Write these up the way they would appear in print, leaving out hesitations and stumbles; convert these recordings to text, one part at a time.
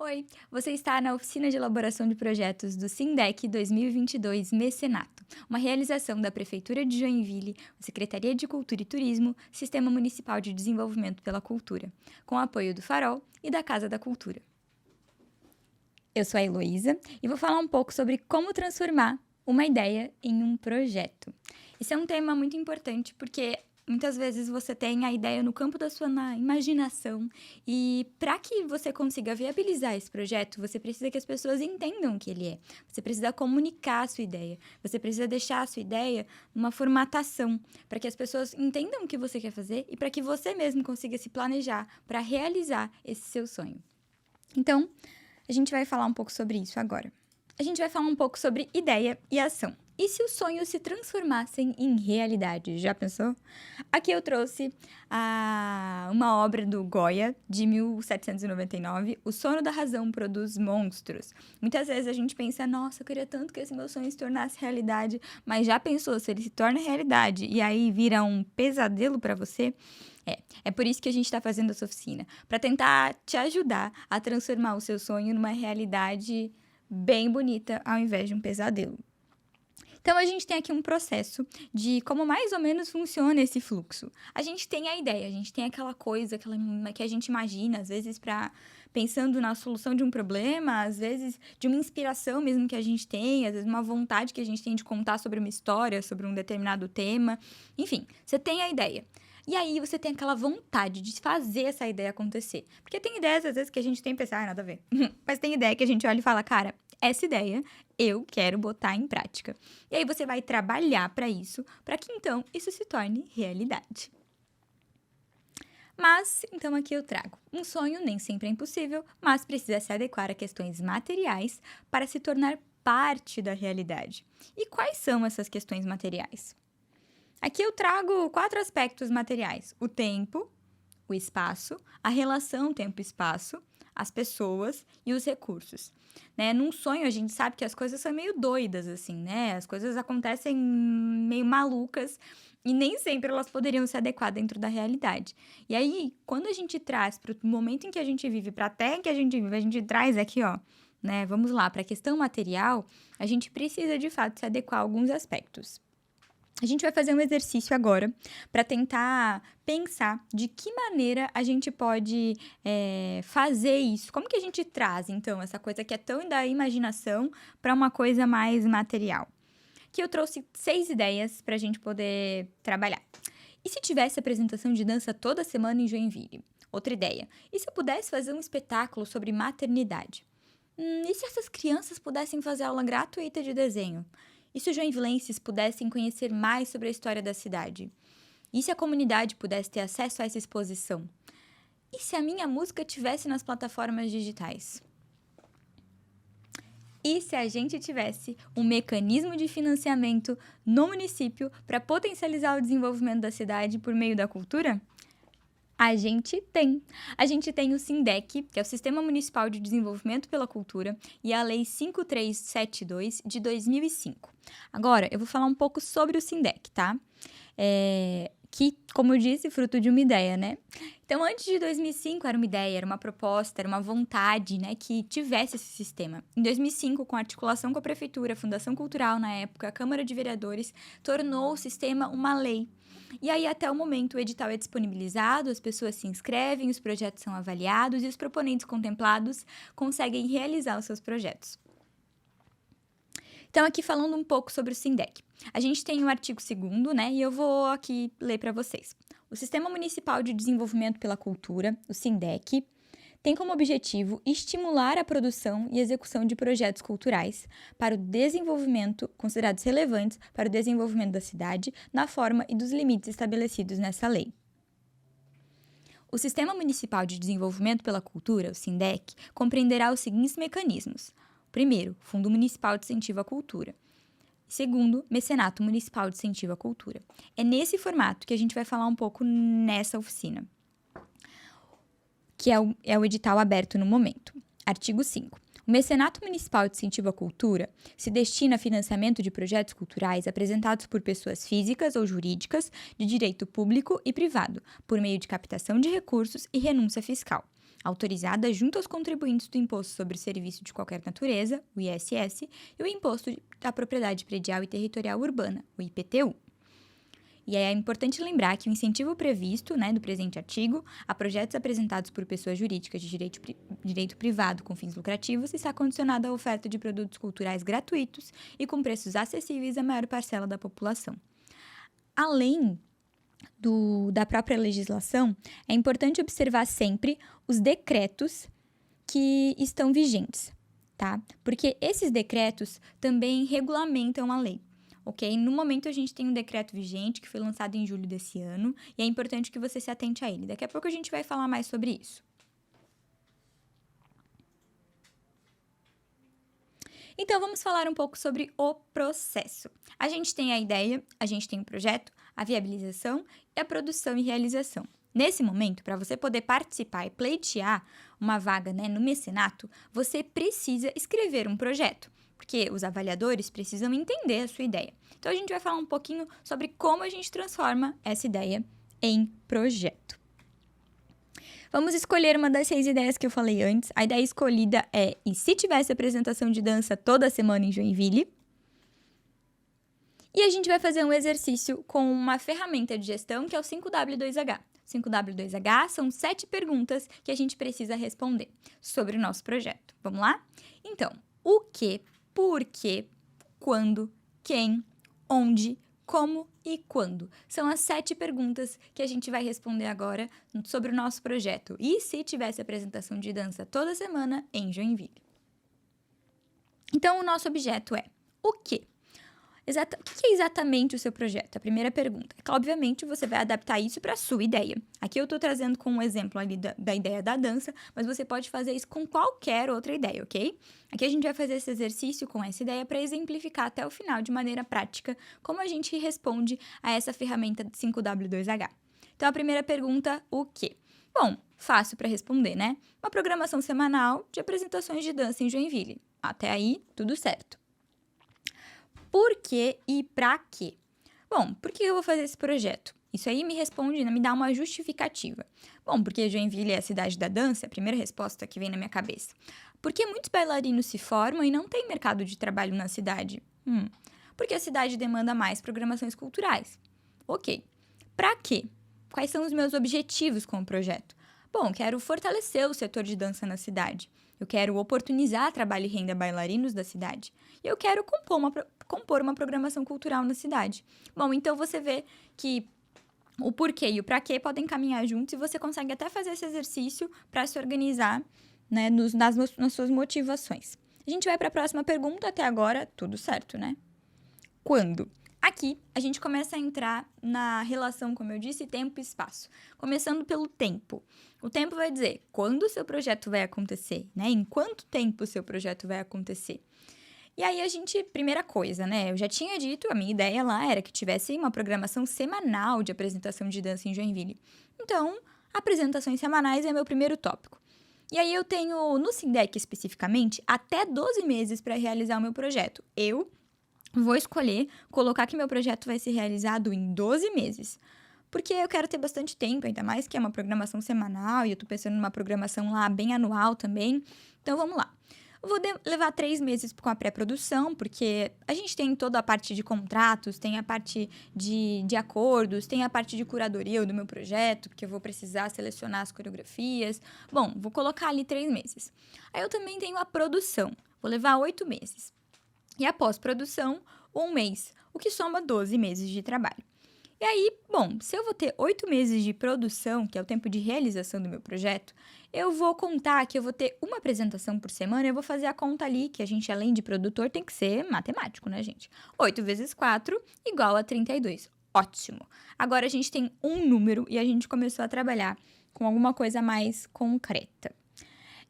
Oi, você está na oficina de elaboração de projetos do SINDEC 2022 Mecenato, uma realização da Prefeitura de Joinville, Secretaria de Cultura e Turismo, Sistema Municipal de Desenvolvimento pela Cultura, com apoio do Farol e da Casa da Cultura. Eu sou a Heloísa e vou falar um pouco sobre como transformar uma ideia em um projeto. Esse é um tema muito importante porque muitas vezes você tem a ideia no campo da sua imaginação e para que você consiga viabilizar esse projeto, você precisa que as pessoas entendam o que ele é. Você precisa comunicar a sua ideia. Você precisa deixar a sua ideia numa formatação para que as pessoas entendam o que você quer fazer e para que você mesmo consiga se planejar para realizar esse seu sonho. Então, a gente vai falar um pouco sobre isso agora. A gente vai falar um pouco sobre ideia e ação. E se os sonhos se transformassem em realidade? Já pensou? Aqui eu trouxe uma obra do Goya, de 1799, O Sono da Razão Produz Monstros. Muitas vezes a gente pensa, nossa, eu queria tanto que esse meu sonho se tornasse realidade, mas já pensou se ele se torna realidade e aí vira um pesadelo para você? É por isso que a gente está fazendo essa oficina, para tentar te ajudar a transformar o seu sonho numa realidade bem bonita, ao invés de um pesadelo. Então, a gente tem aqui um processo de como mais ou menos funciona esse fluxo. A gente tem a ideia, a gente tem aquela coisa que a gente imagina, às vezes pensando na solução de um problema, às vezes de uma inspiração mesmo que a gente tem, às vezes uma vontade que a gente tem de contar sobre uma história, sobre um determinado tema. Enfim, você tem a ideia. E aí você tem aquela vontade de fazer essa ideia acontecer. Porque tem ideias, às vezes, que a gente tem que pensar, nada a ver. Mas tem ideia que a gente olha e fala, cara, essa ideia eu quero botar em prática. E aí você vai trabalhar para isso, para que então isso se torne realidade. Mas, então aqui eu trago. Um sonho nem sempre é impossível, mas precisa se adequar a questões materiais para se tornar parte da realidade. E quais são essas questões materiais? Aqui eu trago 4 aspectos materiais: o tempo, o espaço, a relação tempo-espaço, as pessoas e os recursos. Né? Num sonho, a gente sabe que as coisas são meio doidas, assim, né? As coisas acontecem meio malucas e nem sempre elas poderiam se adequar dentro da realidade. E aí, quando a gente traz para o momento em que a gente vive, para a terra em que a gente vive, a gente traz aqui, ó, né? Vamos lá, para a questão material, a gente precisa de fato se adequar a alguns aspectos. A gente vai fazer um exercício agora para tentar pensar de que maneira a gente pode fazer isso. Como que a gente traz, então, essa coisa que é tão da imaginação para uma coisa mais material? Aqui eu trouxe 6 ideias para a gente poder trabalhar. E se tivesse apresentação de dança toda semana em Joinville? Outra ideia. E se eu pudesse fazer um espetáculo sobre maternidade? E se essas crianças pudessem fazer aula gratuita de desenho? E se os joinvilenses pudessem conhecer mais sobre a história da cidade? E se a comunidade pudesse ter acesso a essa exposição? E se a minha música estivesse nas plataformas digitais? E se a gente tivesse um mecanismo de financiamento no município para potencializar o desenvolvimento da cidade por meio da cultura? A gente tem. A gente tem o SINDEC, que é o Sistema Municipal de Desenvolvimento pela Cultura, e a Lei 5372 de 2005. Agora, eu vou falar um pouco sobre o SINDEC, tá? Que, como eu disse, fruto de uma ideia, né? Então, antes de 2005, era uma ideia, era uma proposta, era uma vontade, né, que tivesse esse sistema. Em 2005, com articulação com a Prefeitura, a Fundação Cultural, na época, a Câmara de Vereadores, tornou o sistema uma lei. E aí, até o momento, o edital é disponibilizado, as pessoas se inscrevem, os projetos são avaliados e os proponentes contemplados conseguem realizar os seus projetos. Então, aqui falando um pouco sobre o SINDEC. A gente tem o artigo 2º, né, e eu vou aqui ler para vocês. O Sistema Municipal de Desenvolvimento pela Cultura, o SINDEC, tem como objetivo estimular a produção e execução de projetos culturais para o desenvolvimento, considerados relevantes para o desenvolvimento da cidade, na forma e dos limites estabelecidos nessa lei. O Sistema Municipal de Desenvolvimento pela Cultura, o SINDEC, compreenderá os seguintes mecanismos. Primeiro, Fundo Municipal de Incentivo à Cultura. Segundo, Mecenato Municipal de Incentivo à Cultura. É nesse formato que a gente vai falar um pouco nessa oficina, que é o edital aberto no momento. Artigo 5. O Mecenato Municipal de Incentivo à Cultura se destina a financiamento de projetos culturais apresentados por pessoas físicas ou jurídicas de direito público e privado, por meio de captação de recursos e renúncia fiscal. autorizada junto aos contribuintes do Imposto sobre Serviço de Qualquer Natureza, o ISS, e o Imposto da Propriedade Predial e Territorial Urbana, o IPTU. E é importante lembrar que o incentivo previsto, do presente artigo a projetos apresentados por pessoas jurídicas de direito privado com fins lucrativos está condicionado à oferta de produtos culturais gratuitos e com preços acessíveis à maior parcela da população. Além da própria legislação, é importante observar sempre os decretos que estão vigentes, tá? Porque esses decretos também regulamentam a lei. Ok? No momento, a gente tem um decreto vigente que foi lançado em julho desse ano e é importante que você se atente a ele. Daqui a pouco a gente vai falar mais sobre isso. Então, vamos falar um pouco sobre o processo. A gente tem a ideia, a gente tem o projeto, a viabilização e a produção e realização. Nesse momento, para você poder participar e pleitear uma vaga no mecenato, você precisa escrever um projeto, porque os avaliadores precisam entender a sua ideia. Então, a gente vai falar um pouquinho sobre como a gente transforma essa ideia em projeto. Vamos escolher uma das 6 ideias que eu falei antes. A ideia escolhida é: e se tivesse apresentação de dança toda semana em Joinville? E a gente vai fazer um exercício com uma ferramenta de gestão que é o 5W2H. 5W2H são 7 perguntas que a gente precisa responder sobre o nosso projeto. Vamos lá? Então, o que, por quê, quando, quem, onde, como e quando. São as 7 perguntas que a gente vai responder agora sobre o nosso projeto. E se tivesse apresentação de dança toda semana em Joinville? Então, o nosso objeto é o quê? O que é exatamente o seu projeto? A primeira pergunta. É que, obviamente, você vai adaptar isso para a sua ideia. Aqui eu estou trazendo com um exemplo ali da ideia da dança, mas você pode fazer isso com qualquer outra ideia, ok? Aqui a gente vai fazer esse exercício com essa ideia para exemplificar até o final, de maneira prática, como a gente responde a essa ferramenta 5W2H. Então, a primeira pergunta, o quê? Bom, fácil para responder, né? Uma programação semanal de apresentações de dança em Joinville. Até aí, tudo certo. Por quê e pra quê? Bom, por que eu vou fazer esse projeto? Isso aí me responde, me dá uma justificativa. Bom, porque Joinville é a cidade da dança, é a primeira resposta que vem na minha cabeça. Porque muitos bailarinos se formam e não tem mercado de trabalho na cidade. Porque a cidade demanda mais programações culturais. Ok. Pra quê? Quais são os meus objetivos com o projeto? Bom, quero fortalecer o setor de dança na cidade. Eu quero oportunizar trabalho e renda a bailarinos da cidade. E eu quero compor uma programação cultural na cidade. Bom, então você vê que o porquê e o pra quê podem caminhar juntos e você consegue até fazer esse exercício para se organizar nas suas motivações. A gente vai para a próxima pergunta. Até agora, tudo certo, né? Quando? Aqui, a gente começa a entrar na relação, como eu disse, tempo e espaço. Começando pelo tempo. O tempo vai dizer quando o seu projeto vai acontecer, Em quanto tempo o seu projeto vai acontecer. E aí, primeira coisa, eu já tinha dito, a minha ideia lá era que tivesse uma programação semanal de apresentação de dança em Joinville. Então, apresentações semanais é meu primeiro tópico. E aí, eu tenho, no Sindec especificamente, até 12 meses para realizar o meu projeto. Eu vou escolher colocar que meu projeto vai ser realizado em 12 meses. Porque eu quero ter bastante tempo, ainda mais que é uma programação semanal e eu tô pensando numa programação lá bem anual também. Então, vamos lá. Eu vou levar 3 meses com a pré-produção, porque a gente tem toda a parte de contratos, tem a parte de acordos, tem a parte de curadoria do meu projeto, que eu vou precisar selecionar as coreografias. Bom, vou colocar ali 3 meses. Aí eu também tenho a produção, vou levar 8 meses. E a pós-produção, 1 mês, o que soma 12 meses de trabalho. E aí, bom, se eu vou ter 8 meses de produção, que é o tempo de realização do meu projeto, eu vou contar que eu vou ter uma apresentação por semana, eu vou fazer a conta ali, que a gente, além de produtor, tem que ser matemático, né, gente? 8 vezes 4 igual a 32. Ótimo! Agora a gente tem um número e a gente começou a trabalhar com alguma coisa mais concreta.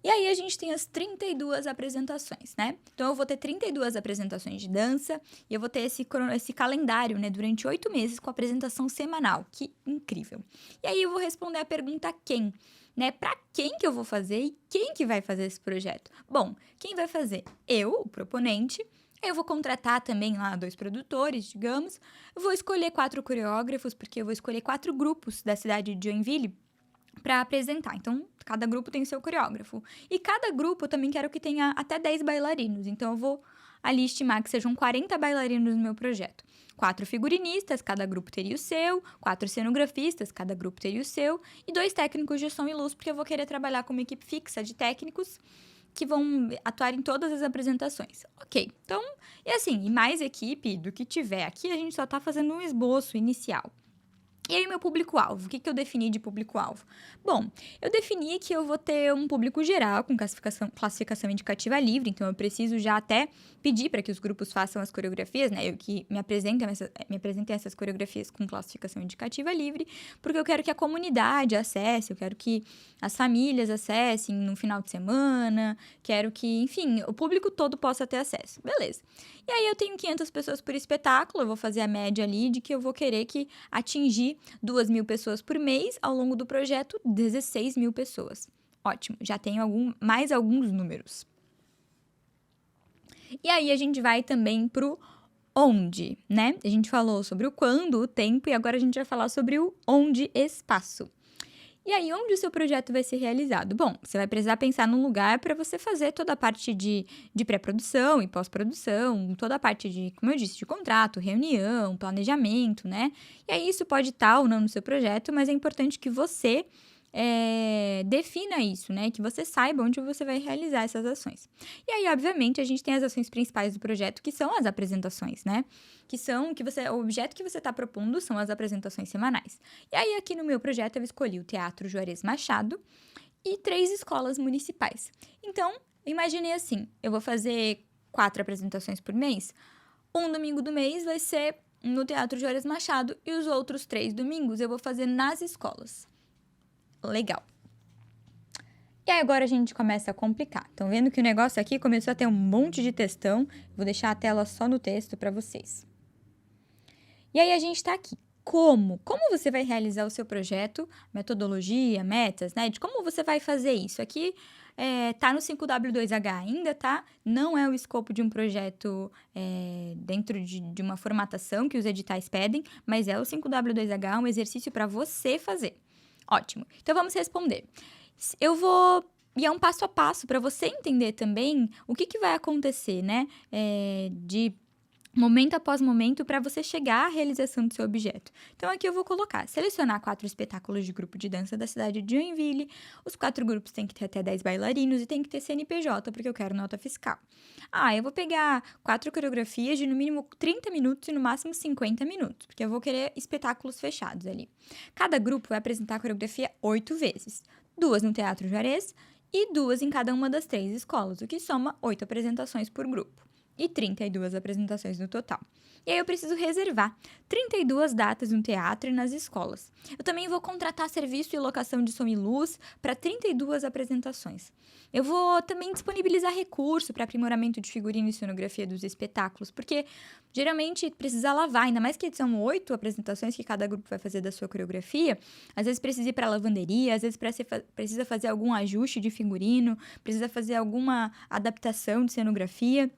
E aí, a gente tem as 32 apresentações, Então, eu vou ter 32 apresentações de dança e eu vou ter esse calendário, durante 8 meses com apresentação semanal. Que incrível! E aí, eu vou responder a pergunta quem, Para quem que eu vou fazer e quem que vai fazer esse projeto? Bom, quem vai fazer? Eu, o proponente. Eu vou contratar também lá 2 produtores, digamos. Eu vou escolher 4 coreógrafos, porque eu vou escolher 4 grupos da cidade de Joinville para apresentar. Então, cada grupo tem o seu coreógrafo. E cada grupo eu também quero que tenha até 10 bailarinos. Então, eu vou ali estimar que sejam 40 bailarinos no meu projeto. 4 figurinistas, cada grupo teria o seu, 4 cenografistas, cada grupo teria o seu, e 2 técnicos de som e luz, porque eu vou querer trabalhar com uma equipe fixa de técnicos que vão atuar em todas as apresentações. Ok, então, e assim, e mais equipe do que tiver aqui, a gente só tá fazendo um esboço inicial. E aí, meu público-alvo, o que eu defini de público-alvo? Bom, eu defini que eu vou ter um público geral com classificação indicativa livre, então eu preciso já até pedir para que os grupos façam as coreografias, né? Que me apresentem essas coreografias com classificação indicativa livre, porque eu quero que a comunidade acesse, eu quero que as famílias acessem no final de semana, quero que, enfim, o público todo possa ter acesso. Beleza. E aí eu tenho 500 pessoas por espetáculo, eu vou fazer a média ali de que eu vou querer que atingir 2.000 pessoas por mês, ao longo do projeto, 16.000 pessoas. Ótimo, já tenho mais alguns números. E aí a gente vai também pro onde, né? A gente falou sobre o quando, o tempo, e agora a gente vai falar sobre o onde, espaço. E aí, onde o seu projeto vai ser realizado? Bom, você vai precisar pensar num lugar para você fazer toda a parte de pré-produção e pós-produção, toda a parte de, como eu disse, de contrato, reunião, planejamento, né? E aí, isso pode estar ou não no seu projeto, mas é importante que você defina isso, né? Que você saiba onde você vai realizar essas ações. E aí, obviamente, a gente tem as ações principais do projeto, que são as apresentações, né? O objeto que você está propondo são as apresentações semanais. E aí, aqui no meu projeto, eu escolhi o Teatro Juarez Machado e 3 escolas municipais. Então, imaginei assim, eu vou fazer 4 apresentações por mês. Um domingo do mês vai ser no Teatro Juarez Machado e os outros 3 domingos eu vou fazer nas escolas. Legal. E aí agora a gente começa a complicar. Estão vendo que o negócio aqui começou a ter um monte de textão. Vou deixar a tela só no texto para vocês. E aí a gente está aqui. Como? Como você vai realizar o seu projeto? Metodologia, metas, né? De como você vai fazer isso. Aqui tá no 5W2H ainda, tá? Não é o escopo de um projeto dentro de uma formatação que os editais pedem, mas é o 5W2H, um exercício para você fazer. Ótimo. Então, vamos responder. E é um passo a passo para você entender também o que vai acontecer, né? De momento após momento para você chegar à realização do seu objeto. Então, aqui eu vou colocar, selecionar 4 espetáculos de grupo de dança da cidade de Joinville. Os 4 grupos têm que ter até 10 bailarinos e tem que ter CNPJ, porque eu quero nota fiscal. Eu vou pegar 4 coreografias de no mínimo 30 minutos e no máximo 50 minutos, porque eu vou querer espetáculos fechados ali. Cada grupo vai apresentar a coreografia 8 vezes. 2 no Teatro Juarez e 2 em cada uma das 3 escolas, o que soma 8 apresentações por grupo. E 32 apresentações no total. E aí eu preciso reservar 32 datas no teatro e nas escolas. Eu também vou contratar serviço e locação de som e luz para 32 apresentações. Eu vou também disponibilizar recurso para aprimoramento de figurino e cenografia dos espetáculos, porque geralmente precisa lavar, ainda mais que são 8 apresentações que cada grupo vai fazer da sua coreografia. Às vezes precisa ir para a lavanderia, às vezes precisa fazer algum ajuste de figurino, precisa fazer alguma adaptação de cenografia.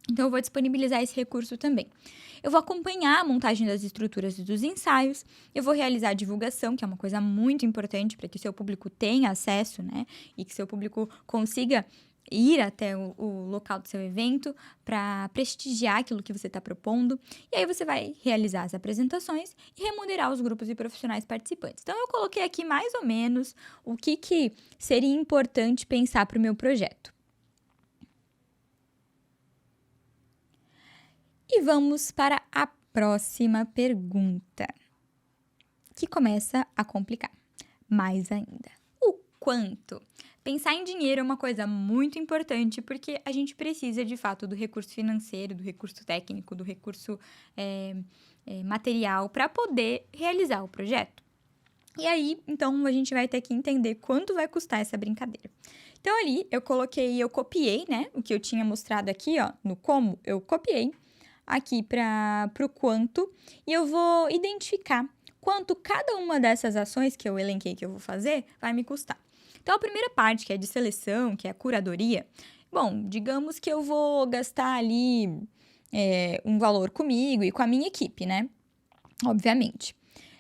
Então, eu vou disponibilizar esse recurso também. Eu vou acompanhar a montagem das estruturas e dos ensaios. Eu vou realizar a divulgação, que é uma coisa muito importante para que o seu público tenha acesso, né? E que seu público consiga ir até o local do seu evento para prestigiar aquilo que você está propondo. E aí, você vai realizar as apresentações e remunerar os grupos e profissionais participantes. Então, eu coloquei aqui mais ou menos o que seria importante pensar para o meu projeto. E vamos para a próxima pergunta, que começa a complicar mais ainda. O quanto? Pensar em dinheiro é uma coisa muito importante, porque a gente precisa, de fato, do recurso financeiro, do recurso técnico, do recurso material para poder realizar o projeto. E aí, então, a gente vai ter que entender quanto vai custar essa brincadeira. Então, ali, eu copiei, né, o que eu tinha mostrado aqui, ó, no como, eu copiei aqui para o quanto, e eu vou identificar quanto cada uma dessas ações que eu elenquei que eu vou fazer vai me custar. Então, a primeira parte, que é de seleção, que é a curadoria, bom, digamos que eu vou gastar ali um valor comigo e com a minha equipe, né? Obviamente.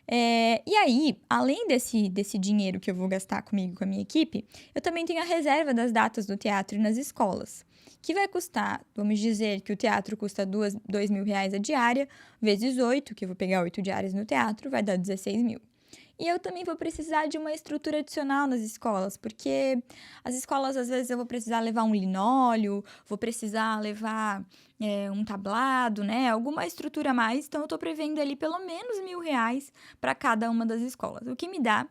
E aí, além desse dinheiro que eu vou gastar comigo e com a minha equipe, eu também tenho a reserva das datas do teatro nas escolas, que vai custar, vamos dizer que o teatro custa R$ 2.000 a diária, vezes 8, que eu vou pegar 8 diárias no teatro, vai dar 16 mil. E eu também vou precisar de uma estrutura adicional nas escolas, porque as escolas, às vezes, eu vou precisar levar um linóleo, vou precisar levar um tablado, né? Alguma estrutura a mais. Então, eu estou prevendo ali pelo menos R$ 1.000 para cada uma das escolas, o que me dá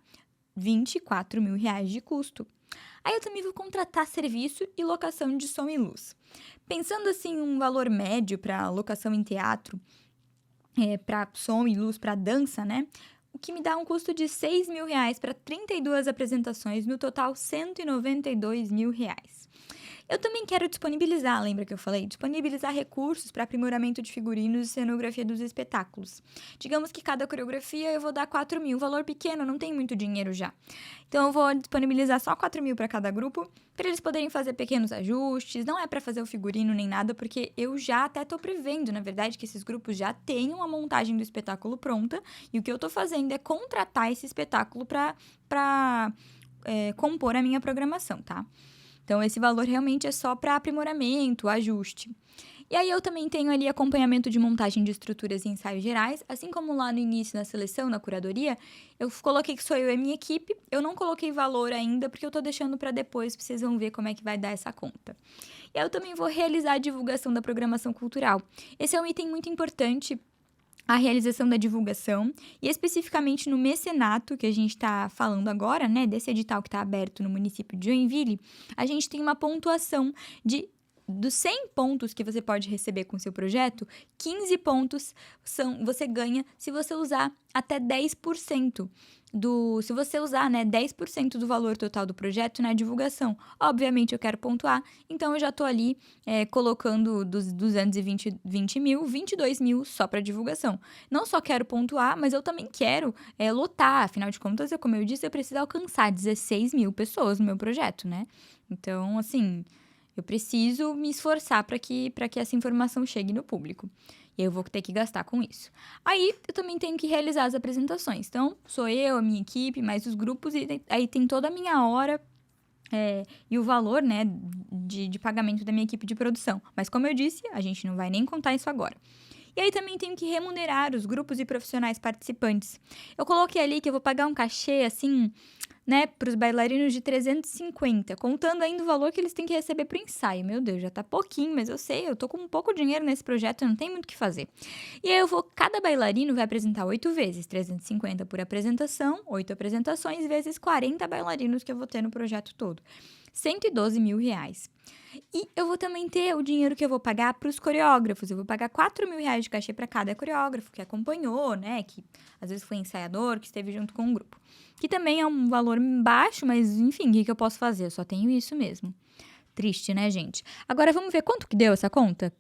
R$ 24.000 de custo. Aí eu também vou contratar serviço e locação de som e luz. Pensando assim, um valor médio para locação em teatro, para som e luz para dança, né? O que me dá um custo de R$ 6.000 para 32 apresentações, no total R$ 192.000. Eu também quero disponibilizar, lembra que eu falei? Disponibilizar recursos para aprimoramento de figurinos e cenografia dos espetáculos. Digamos que cada coreografia eu vou dar 4 mil, valor pequeno, não tem muito dinheiro já. Então eu vou disponibilizar só 4 mil para cada grupo, para eles poderem fazer pequenos ajustes. Não é para fazer o figurino nem nada, porque eu já até estou prevendo, na verdade, que esses grupos já tenham a montagem do espetáculo pronta, e o que eu estou fazendo é contratar esse espetáculo para compor a minha programação, tá? Então, esse valor realmente é só para aprimoramento, ajuste. E aí, eu também tenho ali acompanhamento de montagem de estruturas e ensaios gerais, assim como lá no início, na seleção, na curadoria, eu coloquei que sou eu e a minha equipe. Eu não coloquei valor ainda, porque eu tô deixando para depois, vocês vão ver como é que vai dar essa conta. E aí, eu também vou realizar a divulgação da programação cultural. Esse é um item muito importante, a realização da divulgação, e especificamente no mecenato, que a gente está falando agora, né, desse edital que está aberto no município de Joinville, a gente tem uma pontuação dos 100 pontos que você pode receber com o seu projeto, 15 pontos você ganha se você usar até 10% se você usar, né, 10% do valor total do projeto na divulgação. Obviamente, eu quero pontuar, então eu já estou ali colocando dos 220 mil, 22 mil só para divulgação. Não só quero pontuar, mas eu também quero lotar. Afinal de contas, como eu disse, eu preciso alcançar 16 mil pessoas no meu projeto, né? Então, assim, eu preciso me esforçar para que essa informação chegue no público. E eu vou ter que gastar com isso. Aí, eu também tenho que realizar as apresentações. Então, sou eu, a minha equipe, mais os grupos, e aí tem toda a minha hora e o valor, né, de pagamento da minha equipe de produção. Mas, como eu disse, a gente não vai nem contar isso agora. E aí também tenho que remunerar os grupos e profissionais participantes. Eu coloquei ali que eu vou pagar um cachê, assim, né, para os bailarinos de 350, contando ainda o valor que eles têm que receber pro ensaio. Meu Deus, já tá pouquinho, mas eu sei, eu tô com pouco dinheiro nesse projeto, não tem muito o que fazer. E aí cada bailarino vai apresentar 8 vezes, 350 por apresentação, 8 apresentações, vezes 40 bailarinos que eu vou ter no projeto todo. R$ 112.000. E eu vou também ter o dinheiro que eu vou pagar para os coreógrafos. Eu vou pagar R$ 4.000 de cachê para cada coreógrafo que acompanhou, né? Que às vezes foi ensaiador, que esteve junto com o grupo. Que também é um valor baixo, mas enfim, o que eu posso fazer? Eu só tenho isso mesmo. Triste, né, gente? Agora vamos ver quanto que deu essa conta?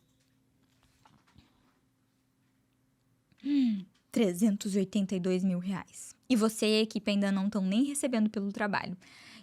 R$ 382.000. E você e a equipe ainda não estão nem recebendo pelo trabalho.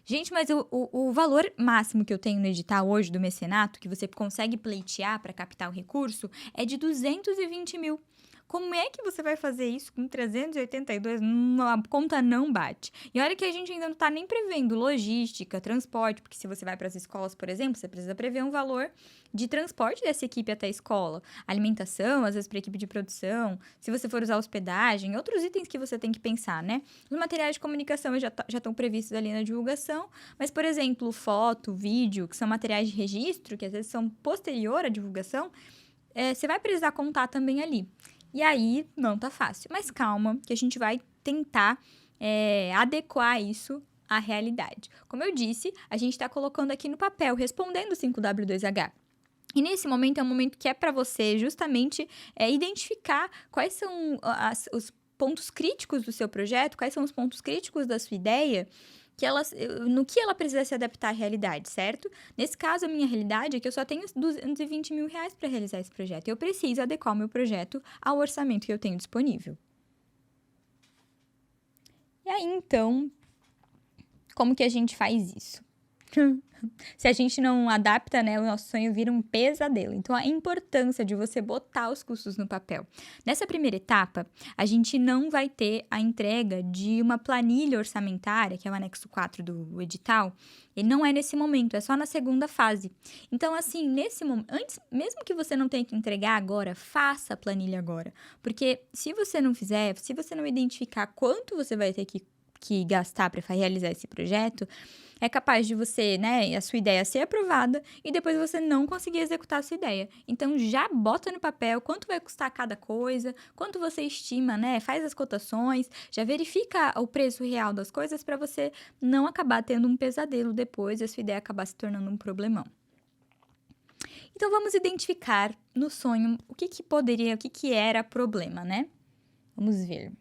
Gente, mas o valor máximo que eu tenho no edital hoje do mecenato, que você consegue pleitear para captar o recurso, é de 220 mil. Como é que você vai fazer isso com 382? A conta não bate. E olha que a gente ainda não está nem prevendo logística, transporte, porque se você vai para as escolas, por exemplo, você precisa prever um valor de transporte dessa equipe até a escola. Alimentação, às vezes para a equipe de produção, se você for usar hospedagem, outros itens que você tem que pensar, né? Os materiais de comunicação já estão previstos ali na divulgação, mas, por exemplo, foto, vídeo, que são materiais de registro, que às vezes são posterior à divulgação, você vai precisar contar também ali. E aí, não tá fácil. Mas calma, que a gente vai tentar adequar isso à realidade. Como eu disse, a gente está colocando aqui no papel, respondendo o 5W2H. E nesse momento é um momento que é para você justamente identificar quais são os pontos críticos do seu projeto, quais são os pontos críticos da sua ideia, no que ela precisa se adaptar à realidade, certo? Nesse caso, a minha realidade é que eu só tenho R$ 220.000 para realizar esse projeto. Eu preciso adequar o meu projeto ao orçamento que eu tenho disponível. E aí, então, como que a gente faz isso? Se a gente não adapta, né, o nosso sonho vira um pesadelo. Então, a importância de você botar os custos no papel. Nessa primeira etapa, a gente não vai ter a entrega de uma planilha orçamentária, que é o anexo 4 do edital, e não é nesse momento, é só na segunda fase. Então, assim, nesse momento, antes, mesmo que você não tenha que entregar agora, faça a planilha agora. Porque se você não fizer, se você não identificar quanto você vai ter que gastar para realizar esse projeto, é capaz de você, né, a sua ideia ser aprovada e depois você não conseguir executar a sua ideia. Então, já bota no papel quanto vai custar cada coisa, quanto você estima, né, faz as cotações, já verifica o preço real das coisas para você não acabar tendo um pesadelo depois e a sua ideia acabar se tornando um problemão. Então, vamos identificar no sonho o que era problema, né? Vamos ver.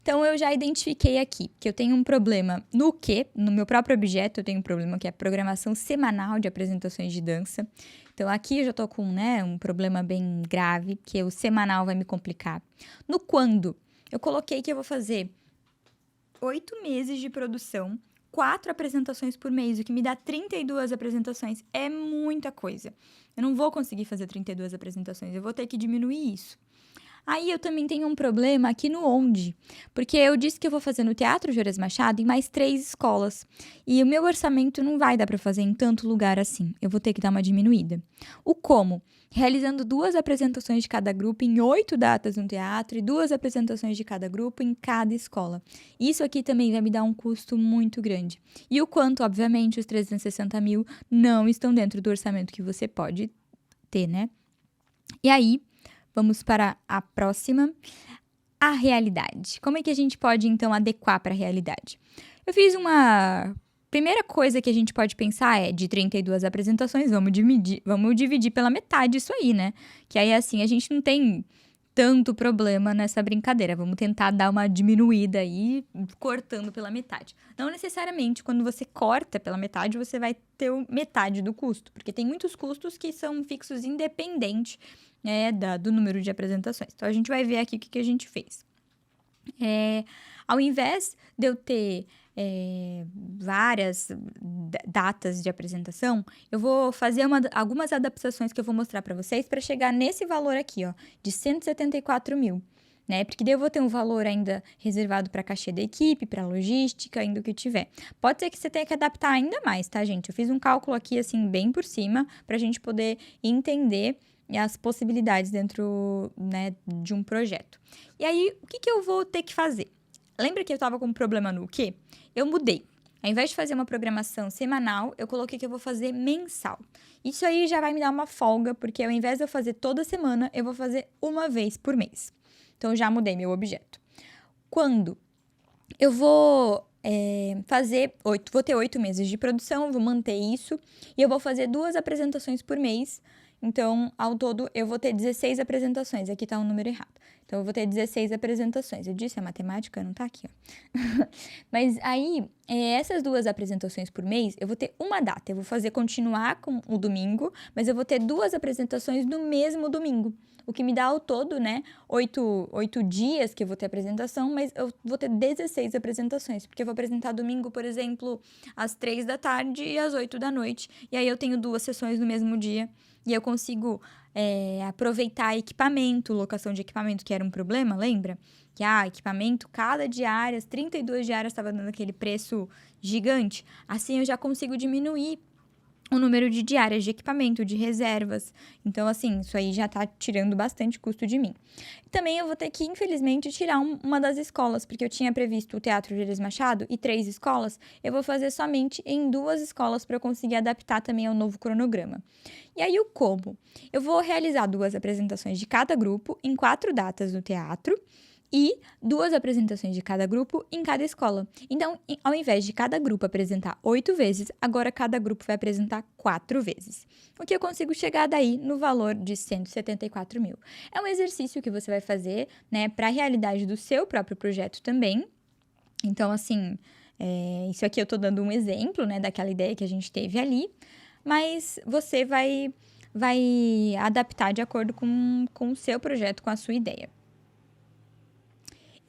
Então, eu já identifiquei aqui que eu tenho um problema no meu próprio objeto, eu tenho um problema que é a programação semanal de apresentações de dança. Então, aqui eu já tô com, né, um problema bem grave, que o semanal vai me complicar. No quando, eu coloquei que eu vou fazer 8 meses de produção, 4 apresentações por mês, o que me dá 32 apresentações. É muita coisa. Eu não vou conseguir fazer 32 apresentações, eu vou ter que diminuir isso. Aí eu também tenho um problema aqui no onde, porque eu disse que eu vou fazer no Teatro Juarez Machado em mais 3 escolas. E o meu orçamento não vai dar para fazer em tanto lugar assim. Eu vou ter que dar uma diminuída. O como? Realizando 2 apresentações de cada grupo em 8 datas no teatro e 2 apresentações de cada grupo em cada escola. Isso aqui também vai me dar um custo muito grande. E o quanto, obviamente, os 360 mil não estão dentro do orçamento que você pode ter, né? E aí, vamos para a próxima, a realidade. Como é que a gente pode, então, adequar para a realidade? Eu fiz uma... Primeira coisa que a gente pode pensar é, de 32 apresentações, vamos dividir pela metade isso aí, né? Que aí, assim, a gente não tem tanto problema nessa brincadeira. Vamos tentar dar uma diminuída aí, cortando pela metade. Não necessariamente, quando você corta pela metade, você vai ter metade do custo, porque tem muitos custos que são fixos independente do número de apresentações. Então, a gente vai ver aqui o que a gente fez. Ao invés de eu ter várias datas de apresentação, eu vou fazer algumas adaptações que eu vou mostrar para vocês para chegar nesse valor aqui, ó, de 174 mil. Né? Porque daí eu vou ter um valor ainda reservado para cachê da equipe, para logística, ainda o que tiver. Pode ser que você tenha que adaptar ainda mais, tá, gente? Eu fiz um cálculo aqui, assim, bem por cima, para a gente poder entender as possibilidades dentro, né, de um projeto. E aí, o que eu vou ter que fazer? Lembra que eu estava com um problema no quê? Eu mudei. Ao invés de fazer uma programação semanal, eu coloquei que eu vou fazer mensal. Isso aí já vai me dar uma folga, porque ao invés de eu fazer toda semana, eu vou fazer uma vez por mês. Então, eu já mudei meu objeto. Quando eu vou vou ter 8 meses de produção, vou manter isso, e eu vou fazer 2 apresentações por mês. Então, ao todo, eu vou ter 16 apresentações. Aqui tá um número errado. Então, eu vou ter 16 apresentações. Eu disse a matemática, não tá aqui, ó. Mas aí, essas 2 apresentações por mês, eu vou ter uma data. Eu vou continuar com o domingo, mas eu vou ter 2 apresentações no mesmo domingo. O que me dá ao todo, né, 8 dias que eu vou ter apresentação, mas eu vou ter 16 apresentações. Porque eu vou apresentar domingo, por exemplo, às 3 da tarde e às 8 da noite. E aí, eu tenho 2 sessões no mesmo dia. E eu consigo aproveitar equipamento, locação de equipamento, que era um problema, lembra? Que, equipamento, cada diária, 32 diárias estava dando aquele preço gigante. Assim, eu já consigo diminuir o número de diárias de equipamento, de reservas. Então, assim, isso aí já tá tirando bastante custo de mim. Também eu vou ter que, infelizmente, tirar uma das escolas, porque eu tinha previsto o Teatro Juarez Machado e 3 escolas. Eu vou fazer somente em 2 escolas para eu conseguir adaptar também ao novo cronograma. E aí, o como? Eu vou realizar 2 apresentações de cada grupo em 4 datas no teatro e 2 apresentações de cada grupo em cada escola. Então, ao invés de cada grupo apresentar 8 vezes, agora cada grupo vai apresentar 4 vezes. O que eu consigo chegar daí no valor de 174 mil. É um exercício que você vai fazer, né, para a realidade do seu próprio projeto também. Então, assim, isso aqui eu tô dando um exemplo, né, daquela ideia que a gente teve ali, mas você vai adaptar de acordo com o seu projeto, com a sua ideia.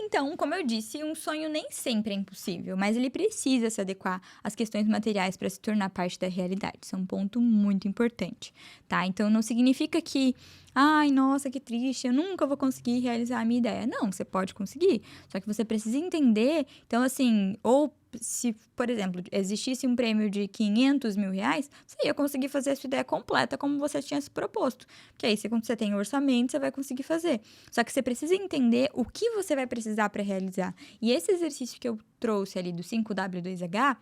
Então, como eu disse, um sonho nem sempre é impossível, mas ele precisa se adequar às questões materiais para se tornar parte da realidade. Isso é um ponto muito importante, tá? Então, não significa que, ai, nossa, que triste, eu nunca vou conseguir realizar a minha ideia. Não, você pode conseguir, só que você precisa entender. Então, assim, ou se, por exemplo, existisse um prêmio de R$ 500.000, você ia conseguir fazer a sua ideia completa como você tinha se proposto. Porque aí, quando você tem orçamento, você vai conseguir fazer. Só que você precisa entender o que você vai precisar para realizar. E esse exercício que eu trouxe ali do 5W2H,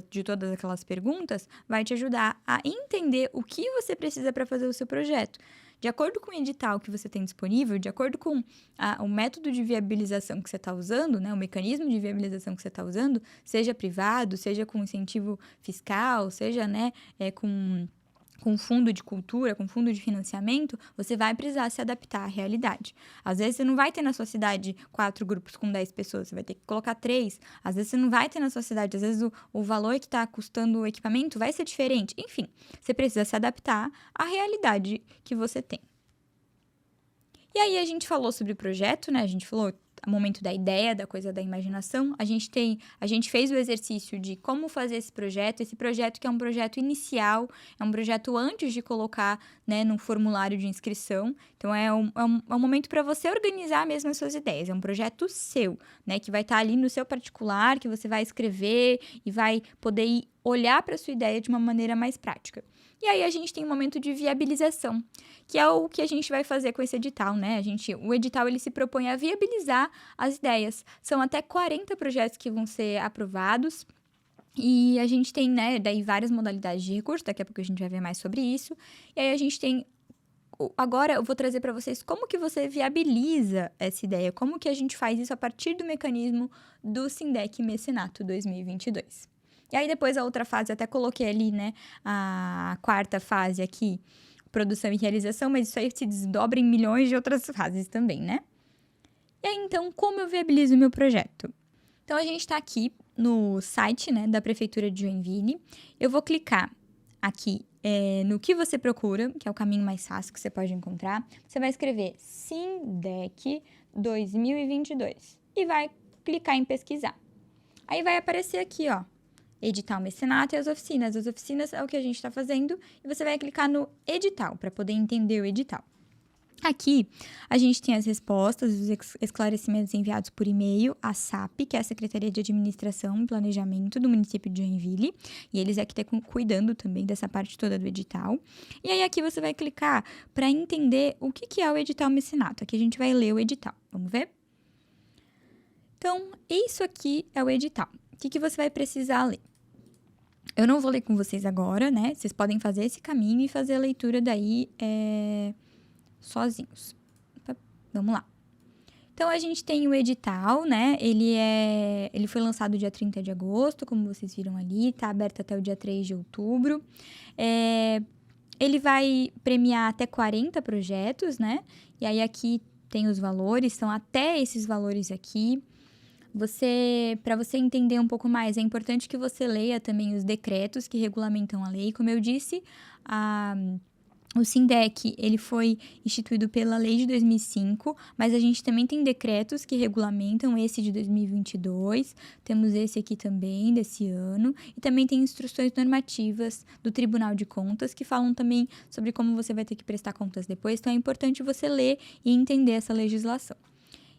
de todas aquelas perguntas, vai te ajudar a entender o que você precisa para fazer o seu projeto. De acordo com o edital que você tem disponível, de acordo com o método de viabilização que você está usando, né, o mecanismo de viabilização que você está usando, seja privado, seja com incentivo fiscal, seja, né, com fundo de cultura, com fundo de financiamento, você vai precisar se adaptar à realidade. Às vezes, você não vai ter na sua cidade 4 grupos com 10 pessoas, você vai ter que colocar 3. Às vezes, você não vai ter na sua cidade, às vezes, o valor que está custando o equipamento vai ser diferente. Enfim, você precisa se adaptar à realidade que você tem. E aí, a gente falou sobre o projeto, né? A gente falou o momento da ideia, da coisa da imaginação. A gente fez o exercício de como fazer esse projeto que é um projeto inicial, é um projeto antes de colocar, né, no formulário de inscrição. Então, é um momento para você organizar mesmo as suas ideias. É um projeto seu, né, que vai estar ali no seu particular, que você vai escrever e vai poder olhar para a sua ideia de uma maneira mais prática. E aí, a gente tem um momento de viabilização, que é o que a gente vai fazer com esse edital, né? O edital, ele se propõe a viabilizar as ideias. São até 40 projetos que vão ser aprovados. E a gente tem, né, daí várias modalidades de recurso. Daqui a pouco a gente vai ver mais sobre isso. E aí, a gente tem... Agora, eu vou trazer para vocês como que você viabiliza essa ideia. Como que a gente faz isso a partir do mecanismo do Sindec Mecenato 2022. E aí, depois, a outra fase, até coloquei ali, né, a quarta fase aqui, produção e realização, mas isso aí se desdobra em milhões de outras fases também, né? E aí, então, como eu viabilizo o meu projeto? Então, a gente está aqui no site, né, da Prefeitura de Joinville. Eu vou clicar aqui no que você procura, que é o caminho mais fácil que você pode encontrar. Você vai escrever Sindec 2022 e vai clicar em pesquisar. Aí vai aparecer aqui, ó, edital mecenato e as oficinas. As oficinas é o que a gente está fazendo e você vai clicar no edital para poder entender o edital. Aqui, a gente tem as respostas, os esclarecimentos enviados por e-mail à SAP, que é a Secretaria de Administração e Planejamento do município de Joinville, e eles é que estão cuidando também dessa parte toda do edital. E aí, aqui você vai clicar para entender o que é o edital mecenato. Aqui a gente vai ler o edital. Vamos ver? Então, isso aqui é o edital. O que você vai precisar ler? Eu não vou ler com vocês agora, né? Vocês podem fazer esse caminho e fazer a leitura daí sozinhos. Vamos lá. Então, a gente tem o edital, né? Ele foi lançado dia 30 de agosto, como vocês viram ali. Tá aberto até o dia 3 de outubro. Ele vai premiar até 40 projetos, né? E aí, aqui tem os valores. São até esses valores aqui. Para você entender um pouco mais, é importante que você leia também os decretos que regulamentam a lei. Como eu disse, o Sindec, ele foi instituído pela lei de 2005, mas a gente também tem decretos que regulamentam esse de 2022, temos esse aqui também, desse ano, e também tem instruções normativas do Tribunal de Contas, que falam também sobre como você vai ter que prestar contas depois, então é importante você ler e entender essa legislação.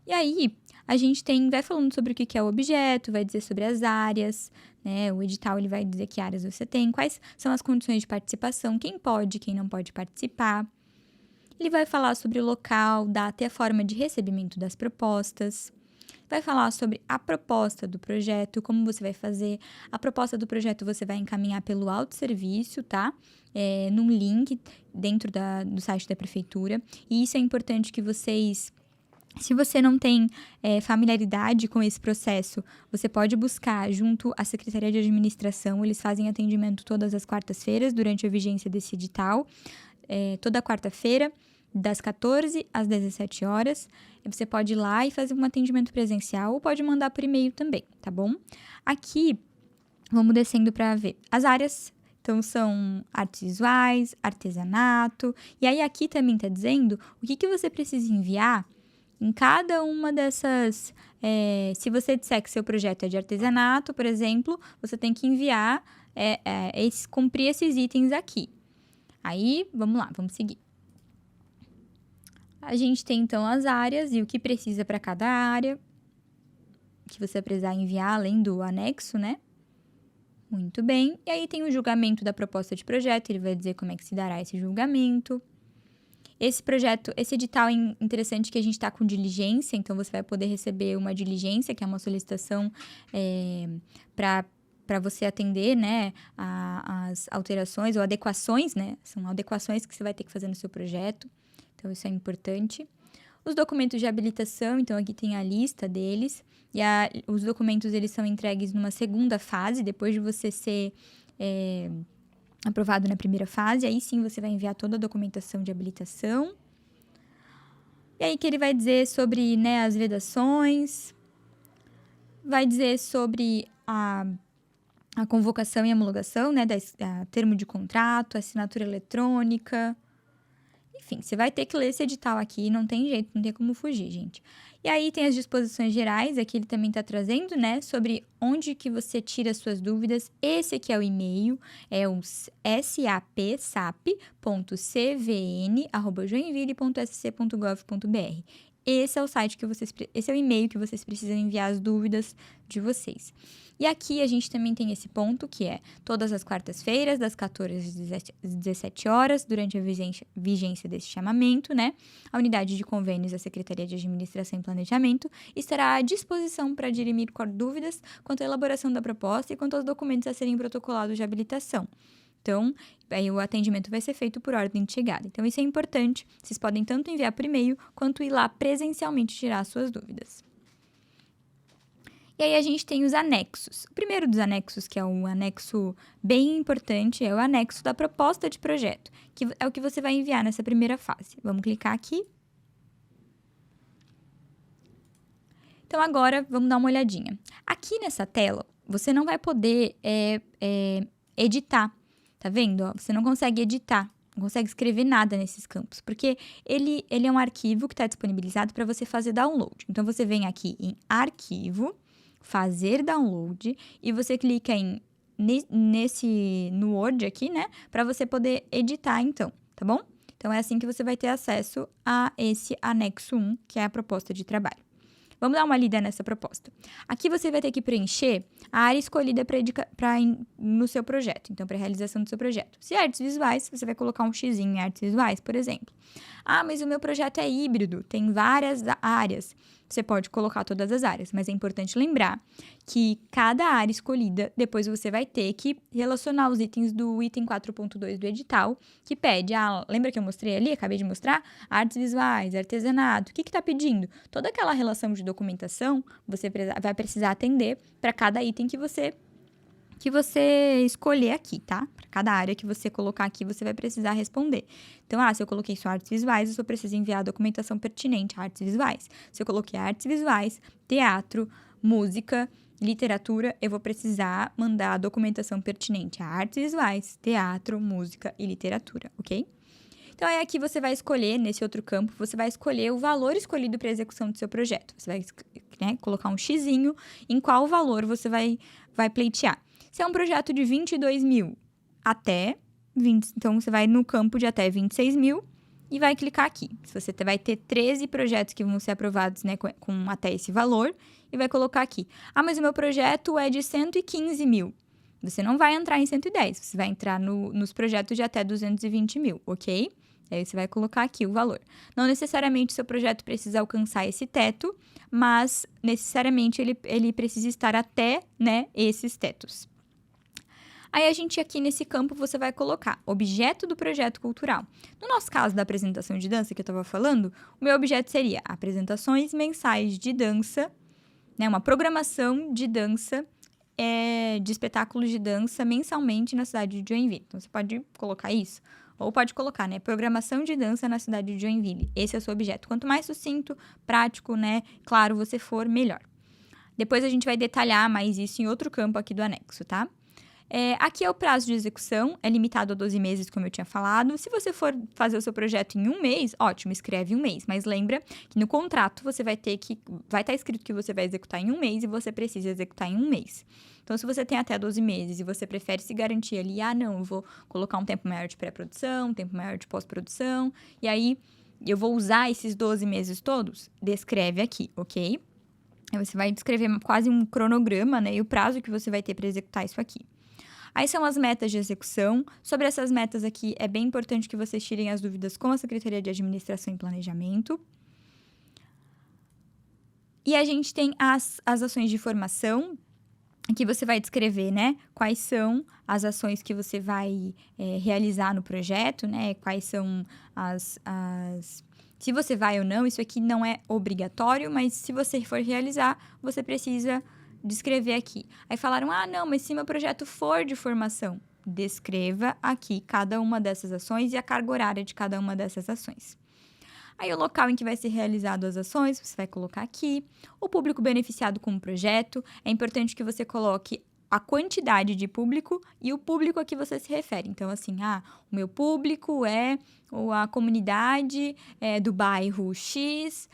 E aí, a gente vai falando sobre o que é o objeto, vai dizer sobre as áreas, né? O edital ele vai dizer que áreas você tem, quais são as condições de participação, quem pode, quem não pode participar. Ele vai falar sobre o local, data e a forma de recebimento das propostas. Vai falar sobre a proposta do projeto, como você vai fazer. A proposta do projeto você vai encaminhar pelo autosserviço, tá? Num link dentro do site da prefeitura. E isso é importante que vocês... Se você não tem familiaridade com esse processo, você pode buscar junto à Secretaria de Administração. Eles fazem atendimento todas as quartas-feiras durante a vigência desse edital. Toda quarta-feira, das 14 às 17 horas. Você pode ir lá e fazer um atendimento presencial ou pode mandar por e-mail também, tá bom? Aqui, vamos descendo para ver as áreas. Então, são artes visuais, artesanato. E aí, aqui também está dizendo o que você precisa enviar Em cada uma dessas, se você disser que seu projeto é de artesanato, por exemplo, você tem que enviar, cumprir esses itens aqui. Aí, vamos lá, vamos seguir. A gente tem, então, as áreas e o que precisa para cada área, que você vai precisar enviar além do anexo, né? Muito bem. E aí tem o julgamento da proposta de projeto, ele vai dizer como é que se dará esse julgamento. Esse edital é interessante que a gente está com diligência, então você vai poder receber uma diligência, que é uma solicitação para você atender, né, as alterações ou adequações, né? São adequações que você vai ter que fazer no seu projeto, então isso é importante. Os documentos de habilitação, então aqui tem a lista deles, e os documentos eles são entregues numa segunda fase, depois de você ser aprovado na primeira fase, aí sim você vai enviar toda a documentação de habilitação. E aí que ele vai dizer sobre, né, as vedações, vai dizer sobre a convocação e homologação, né, termo de contrato, assinatura eletrônica. Enfim, você vai ter que ler esse edital aqui, não tem jeito, não tem como fugir, gente. E aí tem as disposições gerais, aqui ele também está trazendo, né, sobre onde que você tira suas dúvidas. Esse aqui é o e-mail, é o sap.cvn@joinville.sc.gov.br. Esse é o site esse é o e-mail que vocês precisam enviar as dúvidas de vocês. E aqui a gente também tem esse ponto, que é todas as quartas-feiras, das 14 às 17 horas, durante a vigência desse chamamento, né? A unidade de convênios da Secretaria de Administração e Planejamento estará à disposição para dirimir dúvidas quanto à elaboração da proposta e quanto aos documentos a serem protocolados de habilitação. Então, aí o atendimento vai ser feito por ordem de chegada. Então, isso é importante. Vocês podem tanto enviar por e-mail, quanto ir lá presencialmente tirar suas dúvidas. E aí, a gente tem os anexos. O primeiro dos anexos, que é um anexo bem importante, é o anexo da proposta de projeto, que é o que você vai enviar nessa primeira fase. Vamos clicar aqui. Então, agora, vamos dar uma olhadinha. Aqui nessa tela, você não vai poder editar. Tá vendo? Ó, você não consegue editar, não consegue escrever nada nesses campos, porque ele é um arquivo que está disponibilizado para você fazer download. Então, você vem aqui em Arquivo, Fazer Download, e você clica no Word aqui, né? Para você poder editar, então, tá bom? Então, é assim que você vai ter acesso a esse anexo 1, que é a proposta de trabalho. Vamos dar uma lida nessa proposta. Aqui você vai ter que preencher a área escolhida no seu projeto, então, para a realização do seu projeto. Se é artes visuais, você vai colocar um X em artes visuais, por exemplo. Ah, mas o meu projeto é híbrido, tem várias áreas. Você pode colocar todas as áreas, mas é importante lembrar que cada área escolhida, depois você vai ter que relacionar os itens do item 4.2 do edital, que pede, lembra que eu mostrei ali, acabei de mostrar? Artes visuais, artesanato, o que está pedindo? Toda aquela relação de documentação, você vai precisar atender para cada item que você escolher aqui, tá? Para cada área que você colocar aqui, você vai precisar responder. Então, se eu coloquei só artes visuais, eu só preciso enviar a documentação pertinente a artes visuais. Se eu coloquei artes visuais, teatro, música, literatura, eu vou precisar mandar a documentação pertinente a artes visuais, teatro, música e literatura, ok? Então, aí aqui você vai escolher, nesse outro campo, você vai escolher o valor escolhido para a execução do seu projeto. Você vai, né, colocar um xizinho em qual valor você vai pleitear. Se é um projeto de 22 mil até 20, então você vai no campo de até 26 mil e vai clicar aqui. Você vai ter 13 projetos que vão ser aprovados, né, com até esse valor e vai colocar aqui. Mas o meu projeto é de 115 mil. Você não vai entrar em 110, você vai entrar nos projetos de até 220 mil, ok? Aí você vai colocar aqui o valor. Não necessariamente o seu projeto precisa alcançar esse teto, mas necessariamente ele precisa estar até, né, esses tetos. Aí, a gente aqui nesse campo, você vai colocar objeto do projeto cultural. No nosso caso da apresentação de dança que eu estava falando, o meu objeto seria apresentações mensais de dança, né, uma programação de dança, de espetáculos de dança mensalmente na cidade de Joinville. Então, você pode colocar isso, ou pode colocar, né, programação de dança na cidade de Joinville. Esse é o seu objeto. Quanto mais sucinto, prático, né, claro você for, melhor. Depois a gente vai detalhar mais isso em outro campo aqui do anexo, tá? Aqui é o prazo de execução, é limitado a 12 meses, como eu tinha falado. Se você for fazer o seu projeto em um mês, ótimo, escreve um mês. Mas lembra que no contrato você vai estar escrito que você vai executar em um mês e você precisa executar em um mês. Então, se você tem até 12 meses e você prefere se garantir ali, não, eu vou colocar um tempo maior de pré-produção, um tempo maior de pós-produção, e aí eu vou usar esses 12 meses todos, descreve aqui, ok? Aí você vai descrever quase um cronograma, né, e o prazo que você vai ter para executar isso aqui. Aí são as metas de execução. Sobre essas metas aqui, é bem importante que vocês tirem as dúvidas com a Secretaria de Administração e Planejamento. E a gente tem as ações de formação, que você vai descrever, né? Quais são as ações que você vai realizar no projeto, né? Quais são Se você vai ou não, isso aqui não é obrigatório, mas se você for realizar, você precisa descrever aqui. Aí falaram, não, mas se meu projeto for de formação, descreva aqui cada uma dessas ações e a carga horária de cada uma dessas ações. Aí o local em que vai ser realizado as ações, você vai colocar aqui. O público beneficiado com o projeto, é importante que você coloque a quantidade de público e o público a que você se refere. Então, assim, o meu público é a comunidade do bairro X,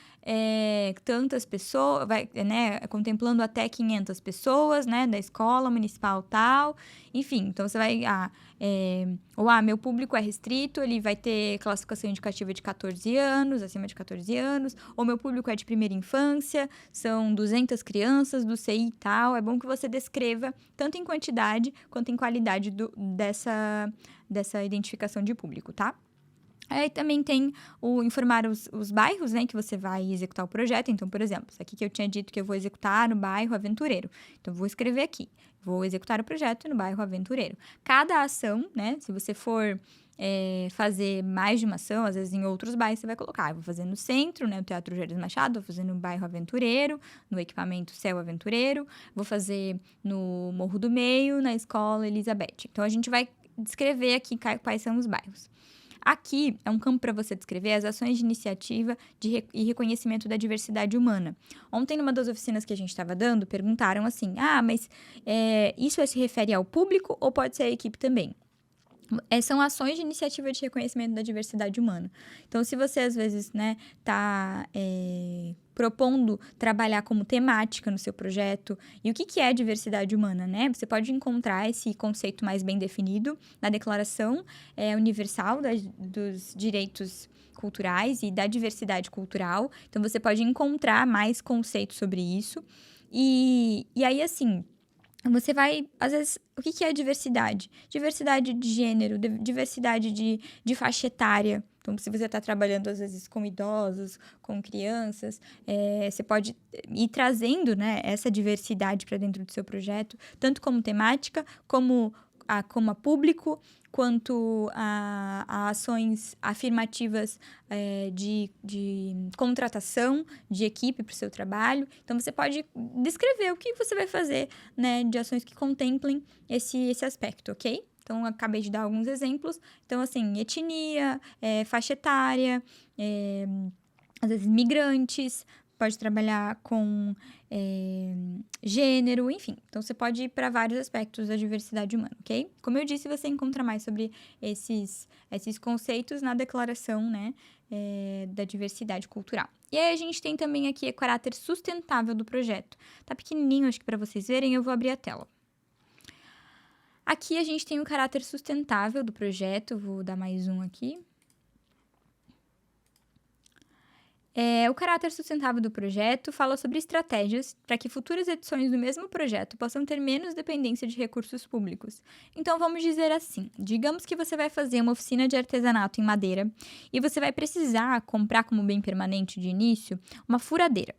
tantas pessoas, contemplando até 500 pessoas, né, da escola municipal tal. Enfim, então você vai... meu público é restrito, ele vai ter classificação indicativa de 14 anos, acima de 14 anos, ou meu público é de primeira infância, são 200 crianças do CI e tal. É bom que você descreva tanto em quantidade quanto em qualidade dessa identificação de público, tá? Aí também tem informar os bairros, né, que você vai executar o projeto. Então, por exemplo, isso aqui que eu tinha dito que eu vou executar no bairro Aventureiro. Então, eu vou escrever aqui, vou executar o projeto no bairro Aventureiro. Cada ação, né, se você for fazer mais de uma ação, às vezes em outros bairros você vai colocar, eu vou fazer no centro, né, o Teatro Gélios Machado, vou fazer no bairro Aventureiro, no equipamento Céu Aventureiro, vou fazer no Morro do Meio, na Escola Elizabeth. Então, a gente vai descrever aqui quais são os bairros. Aqui é um campo para você descrever as ações de iniciativa e reconhecimento da diversidade humana. Ontem, numa das oficinas que a gente estava dando, perguntaram assim, mas isso se refere ao público ou pode ser a equipe também? São ações de iniciativa de reconhecimento da diversidade humana. Então, se você, às vezes, tá propondo trabalhar como temática no seu projeto, e o que é diversidade humana, né? Você pode encontrar esse conceito mais bem definido na Declaração Universal dos Direitos Culturais e da Diversidade Cultural. Então, você pode encontrar mais conceitos sobre isso. E aí, assim... Você vai, às vezes, o que é diversidade? Diversidade de gênero, diversidade de faixa etária. Então, se você está trabalhando, às vezes, com idosos, com crianças, você pode ir trazendo, né, essa diversidade para dentro do seu projeto, tanto como temática, como a público, quanto a ações afirmativas de contratação de equipe para o seu trabalho. Então, você pode descrever o que você vai fazer, né, de ações que contemplem esse aspecto, ok? Então, eu acabei de dar alguns exemplos. Então, assim, etnia, faixa etária, às vezes migrantes, pode trabalhar com gênero, enfim. Então, você pode ir para vários aspectos da diversidade humana, ok? Como eu disse, você encontra mais sobre esses conceitos na declaração, né, da diversidade cultural. E aí, a gente tem também aqui o caráter sustentável do projeto. Tá pequenininho, acho que para vocês verem, eu vou abrir a tela. Aqui, a gente tem o caráter sustentável do projeto. Vou dar mais um aqui. O caráter sustentável do projeto fala sobre estratégias para que futuras edições do mesmo projeto possam ter menos dependência de recursos públicos. Então, vamos dizer assim, digamos que você vai fazer uma oficina de artesanato em madeira e você vai precisar comprar como bem permanente de início uma furadeira,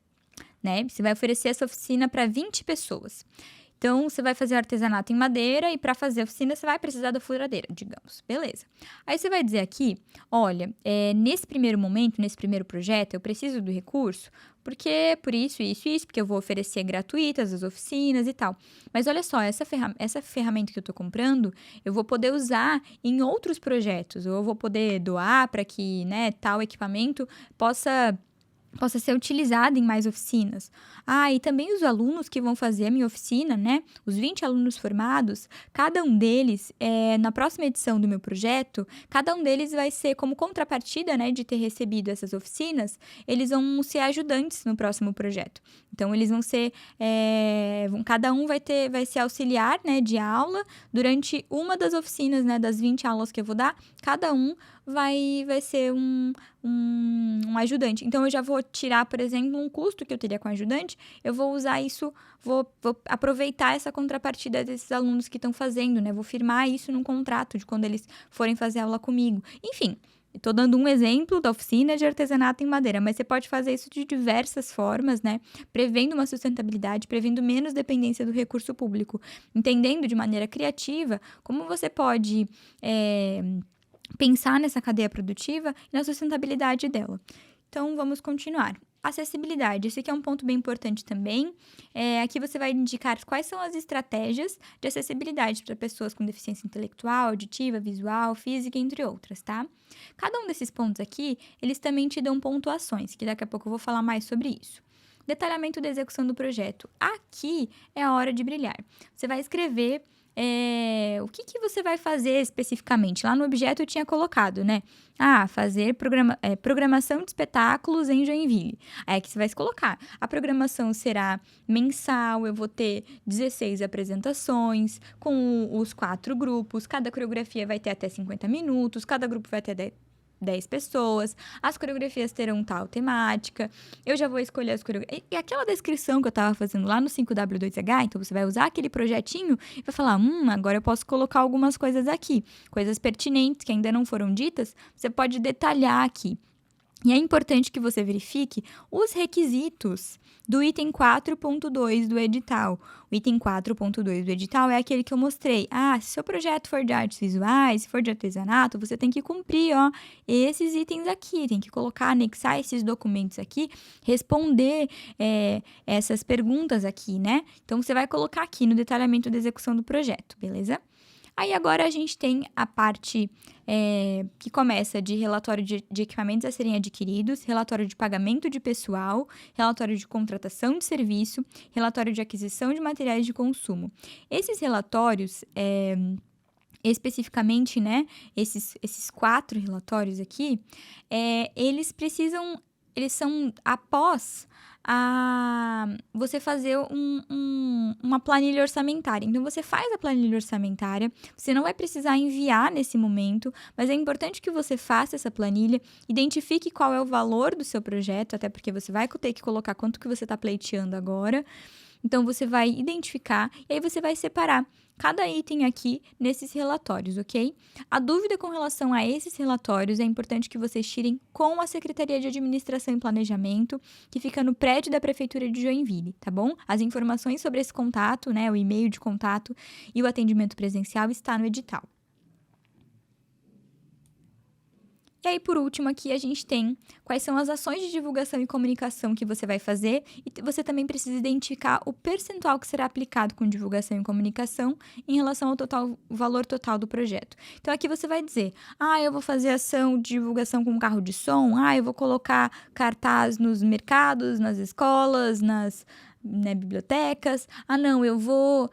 né? Você vai oferecer essa oficina para 20 pessoas. Então, você vai fazer artesanato em madeira e para fazer a oficina você vai precisar da furadeira, digamos. Beleza. Aí você vai dizer aqui, olha, nesse primeiro momento, nesse primeiro projeto, eu preciso do recurso porque por isso, porque eu vou oferecer gratuitas as oficinas e tal. Mas olha só, essa ferramenta que eu estou comprando, eu vou poder usar em outros projetos. Ou eu vou poder doar para que, né, tal equipamento possa possa ser utilizada em mais oficinas. E também os alunos que vão fazer a minha oficina, né? Os 20 alunos formados, cada um deles, na próxima edição do meu projeto, cada um deles vai ser como contrapartida, né, de ter recebido essas oficinas, eles vão ser ajudantes no próximo projeto. Então, eles vão ser, cada um vai ser auxiliar, né, de aula durante uma das oficinas, né, das 20 aulas que eu vou dar, cada um vai ser um ajudante. Então, eu já vou tirar, por exemplo, um custo que eu teria com ajudante, eu vou usar isso, vou aproveitar essa contrapartida desses alunos que estão fazendo, né? Vou firmar isso num contrato de quando eles forem fazer aula comigo. Enfim, estou dando um exemplo da oficina de artesanato em madeira, mas você pode fazer isso de diversas formas, né? Prevendo uma sustentabilidade, prevendo menos dependência do recurso público, entendendo de maneira criativa como você pode pensar nessa cadeia produtiva e na sustentabilidade dela. Então, vamos continuar. Acessibilidade, esse aqui é um ponto bem importante também. Aqui você vai indicar quais são as estratégias de acessibilidade para pessoas com deficiência intelectual, auditiva, visual, física, entre outras, tá? Cada um desses pontos aqui, eles também te dão pontuações, que daqui a pouco eu vou falar mais sobre isso. Detalhamento da execução do projeto. Aqui é a hora de brilhar. Você vai escrever o que você vai fazer especificamente. Lá no objeto eu tinha colocado, né? Fazer programação de espetáculos em Joinville. Aí aqui você vai se colocar. A programação será mensal, eu vou ter 16 apresentações com os 4 grupos. Cada coreografia vai ter até 50 minutos, cada grupo vai ter 10 pessoas, as coreografias terão tal temática, eu já vou escolher as coreografias. E aquela descrição que eu estava fazendo lá no 5W2H, então você vai usar aquele projetinho e vai falar, agora eu posso colocar algumas coisas aqui, coisas pertinentes que ainda não foram ditas, você pode detalhar aqui. E é importante que você verifique os requisitos do item 4.2 do edital. O item 4.2 do edital é aquele que eu mostrei. Se seu projeto for de artes visuais, se for de artesanato, você tem que cumprir, esses itens aqui. Tem que colocar, anexar esses documentos aqui, responder essas perguntas aqui, né? Então, você vai colocar aqui no detalhamento da execução do projeto, beleza? Aí, agora, a gente tem a parte que começa de relatório de equipamentos a serem adquiridos, relatório de pagamento de pessoal, relatório de contratação de serviço, relatório de aquisição de materiais de consumo. Esses relatórios, especificamente, né, esses 4 relatórios aqui, eles são após você fazer uma planilha orçamentária. Então, você faz a planilha orçamentária, você não vai precisar enviar nesse momento, mas é importante que você faça essa planilha, identifique qual é o valor do seu projeto, até porque você vai ter que colocar quanto que você está pleiteando agora. Então, você vai identificar e aí você vai separar cada item aqui nesses relatórios, ok? A dúvida com relação a esses relatórios é importante que vocês tirem com a Secretaria de Administração e Planejamento, que fica no prédio da Prefeitura de Joinville, tá bom? As informações sobre esse contato, né, o e-mail de contato e o atendimento presencial está no edital. E aí, por último, aqui a gente tem quais são as ações de divulgação e comunicação que você vai fazer e você também precisa identificar o percentual que será aplicado com divulgação e comunicação em relação ao valor total do projeto. Então, aqui você vai dizer, eu vou fazer ação de divulgação com carro de som, eu vou colocar cartaz nos mercados, nas escolas, nas bibliotecas. Não, eu vou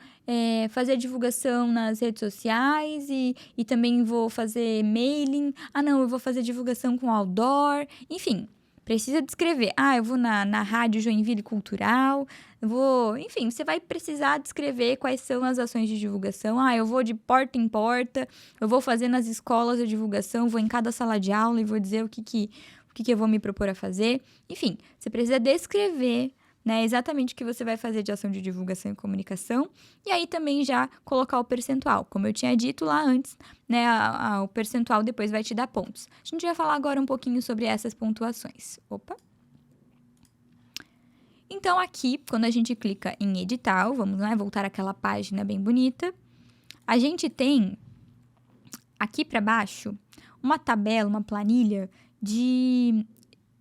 fazer divulgação nas redes sociais e também vou fazer mailing. Não, eu vou fazer divulgação com outdoor. Enfim, precisa descrever. Eu vou na Rádio Joinville Cultural. Enfim, você vai precisar descrever quais são as ações de divulgação. Eu vou de porta em porta. Eu vou fazer nas escolas a divulgação. Vou em cada sala de aula e vou dizer o que eu vou me propor a fazer. Enfim, você precisa descrever, né, exatamente o que você vai fazer de ação de divulgação e comunicação, e aí também já colocar o percentual. Como eu tinha dito lá antes, né, o percentual depois vai te dar pontos. A gente vai falar agora um pouquinho sobre essas pontuações. Então, aqui, quando a gente clica em edital, vamos lá, voltar àquela página bem bonita, a gente tem aqui para baixo uma tabela, uma planilha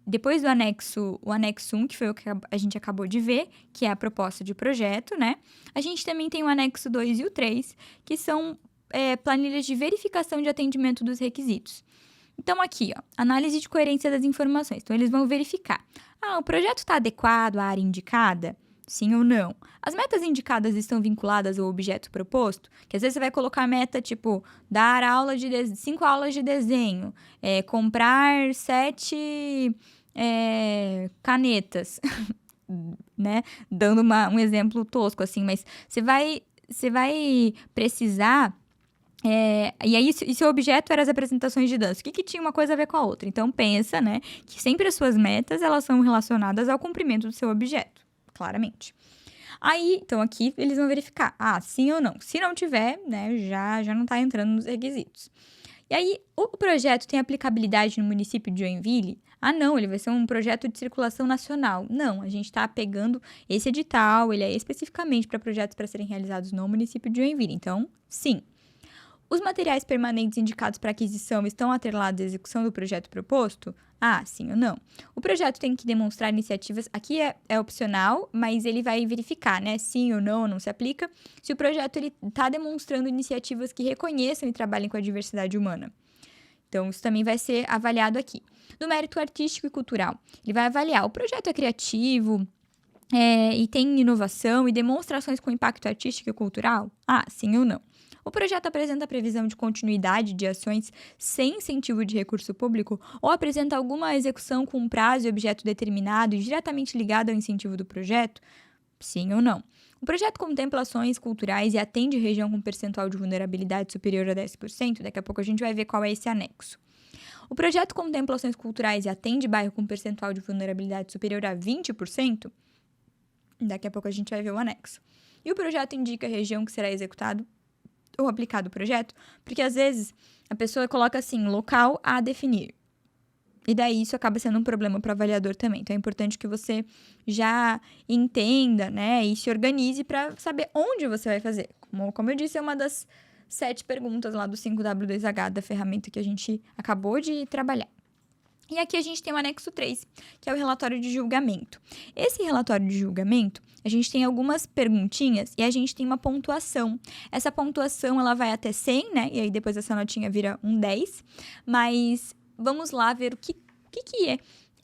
depois do anexo, o anexo 1, que foi o que a gente acabou de ver, que é a proposta de projeto, né? A gente também tem o anexo 2 e o 3, que são planilhas de verificação de atendimento dos requisitos. Então, aqui, ó, análise de coerência das informações. Então, eles vão verificar. O projeto está adequado à área indicada? Sim ou não? As metas indicadas estão vinculadas ao objeto proposto? Que às vezes você vai colocar a meta, tipo, dar 5 aulas de desenho, comprar 7 canetas, né? Dando um exemplo tosco, assim, mas você vai precisar. E aí, se o objeto era as apresentações de dança, o que tinha uma coisa a ver com a outra? Então, pensa, né, que sempre as suas metas, elas são relacionadas ao cumprimento do seu objeto, claramente. Aí, então, aqui eles vão verificar, sim ou não. Se não tiver, né, já não está entrando nos requisitos. E aí, o projeto tem aplicabilidade no município de Joinville? Não, ele vai ser um projeto de circulação nacional. Não, a gente está pegando esse edital, ele é especificamente para projetos para serem realizados no município de Joinville. Então, sim. Os materiais permanentes indicados para aquisição estão atrelados à execução do projeto proposto? Sim ou não. O projeto tem que demonstrar iniciativas, aqui é opcional, mas ele vai verificar, né, sim ou não se aplica, se o projeto está demonstrando iniciativas que reconheçam e trabalhem com a diversidade humana. Então, isso também vai ser avaliado aqui. No mérito artístico e cultural, ele vai avaliar o projeto é criativo, e tem inovação e demonstrações com impacto artístico e cultural? Sim ou não. O projeto apresenta a previsão de continuidade de ações sem incentivo de recurso público ou apresenta alguma execução com um prazo e objeto determinado e diretamente ligado ao incentivo do projeto? Sim ou não. O projeto contempla ações culturais e atende região com percentual de vulnerabilidade superior a 10%? Daqui a pouco a gente vai ver qual é esse anexo. O projeto contempla ações culturais e atende bairro com percentual de vulnerabilidade superior a 20%? Daqui a pouco a gente vai ver o anexo. E o projeto indica a região que será executado ou aplicado o projeto, porque às vezes a pessoa coloca assim, local a definir. E daí isso acaba sendo um problema para o avaliador também. Então é importante que você já entenda, né, e se organize para saber onde você vai fazer. Como eu disse, é uma das 7 perguntas lá do 5W2H da ferramenta que a gente acabou de trabalhar. E aqui a gente tem o anexo 3, que é o relatório de julgamento. Esse relatório de julgamento, a gente tem algumas perguntinhas e a gente tem uma pontuação. Essa pontuação, ela vai até 100, né? E aí depois essa notinha vira um 10. Mas vamos lá ver o que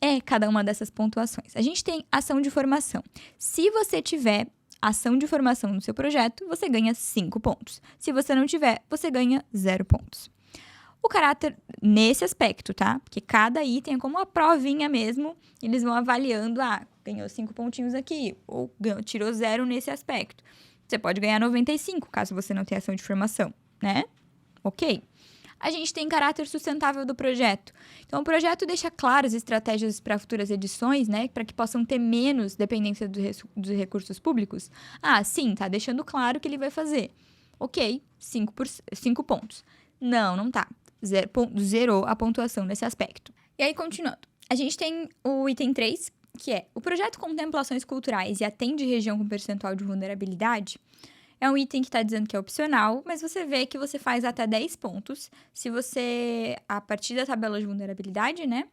é cada uma dessas pontuações. A gente tem ação de formação. Se você tiver ação de formação no seu projeto, você ganha 5 pontos. Se você não tiver, você ganha 0 pontos. O caráter nesse aspecto, tá? Porque cada item é como uma provinha mesmo, eles vão avaliando, ganhou 5 pontinhos aqui, ou tirou 0 nesse aspecto. Você pode ganhar 95, caso você não tenha ação de formação, né? Ok. A gente tem caráter sustentável do projeto. Então, o projeto deixa claras estratégias para futuras edições, né? Para que possam ter menos dependência dos recursos públicos. Sim, tá deixando claro que ele vai fazer. Ok, 5 pontos. Não tá. Zerou a pontuação nesse aspecto. E aí, continuando. A gente tem o item 3, que é: o projeto contempla ações culturais e atende região com percentual de vulnerabilidade? É um item que está dizendo que é opcional, mas você vê que você faz até 10 pontos. Se você, a partir da tabela de vulnerabilidade, né?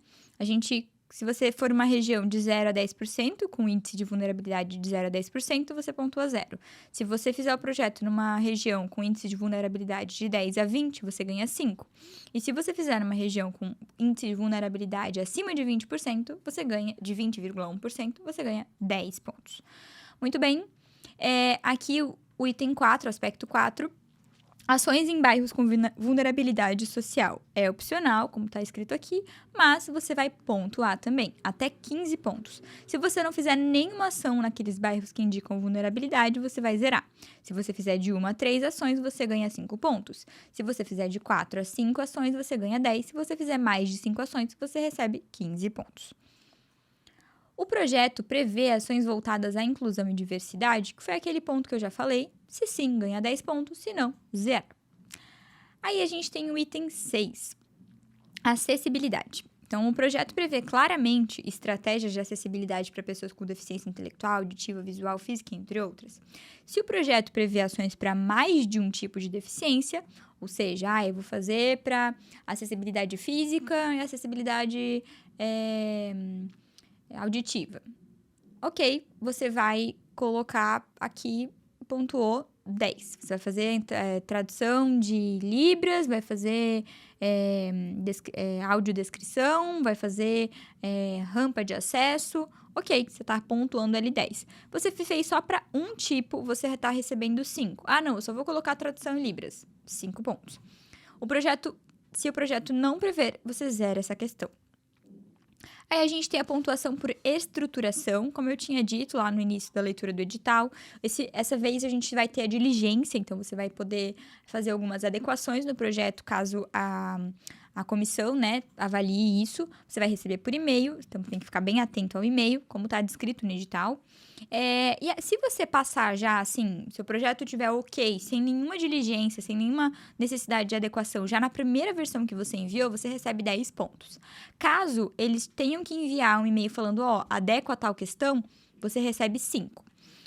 Se você for uma região de 0 a 10%, com índice de vulnerabilidade de 0 a 10%, você pontua 0. Se você fizer o projeto numa região com índice de vulnerabilidade de 10 a 20, você ganha 5. E se você fizer numa região com índice de vulnerabilidade acima de 20%, você ganha de 20,1%, você ganha 10 pontos. Muito bem. Aqui o item 4, aspecto 4, ações em bairros com vulnerabilidade social. É opcional, como está escrito aqui, mas você vai pontuar também, até 15 pontos. Se você não fizer nenhuma ação naqueles bairros que indicam vulnerabilidade, você vai zerar. Se você fizer de 1 a 3 ações, você ganha 5 pontos. Se você fizer de 4 a 5 ações, você ganha 10. Se você fizer mais de 5 ações, você recebe 15 pontos. O projeto prevê ações voltadas à inclusão e diversidade, que foi aquele ponto que eu já falei. Se sim, ganha 10 pontos, se não, 0. Aí a gente tem o item 6, acessibilidade. Então, o projeto prevê claramente estratégias de acessibilidade para pessoas com deficiência intelectual, auditiva, visual, física, entre outras. Se o projeto prevê ações para mais de um tipo de deficiência, ou seja, eu vou fazer para acessibilidade física e acessibilidade auditiva. Ok, você vai colocar aqui, pontuou 10. Você vai fazer tradução de Libras, vai fazer audiodescrição, vai fazer rampa de acesso. Ok, você está pontuando ali 10. Você fez só para um tipo, você está recebendo 5. Ah, não, eu só vou colocar tradução em Libras. 5 pontos. Se o projeto não prever, você zera essa questão. Aí a gente tem a pontuação por estruturação, como eu tinha dito lá no início da leitura do edital. Essa vez a gente vai ter a diligência, então você vai poder fazer algumas adequações no projeto, caso a comissão, né, avalie isso. Você vai receber por e-mail, então tem que ficar bem atento ao e-mail, como está descrito no edital. Se você passar já, assim, se o projeto tiver ok, sem nenhuma diligência, sem nenhuma necessidade de adequação, já na primeira versão que você enviou, você recebe 10 pontos. Caso eles tenham que enviar um e-mail falando, adequa a tal questão, você recebe 5.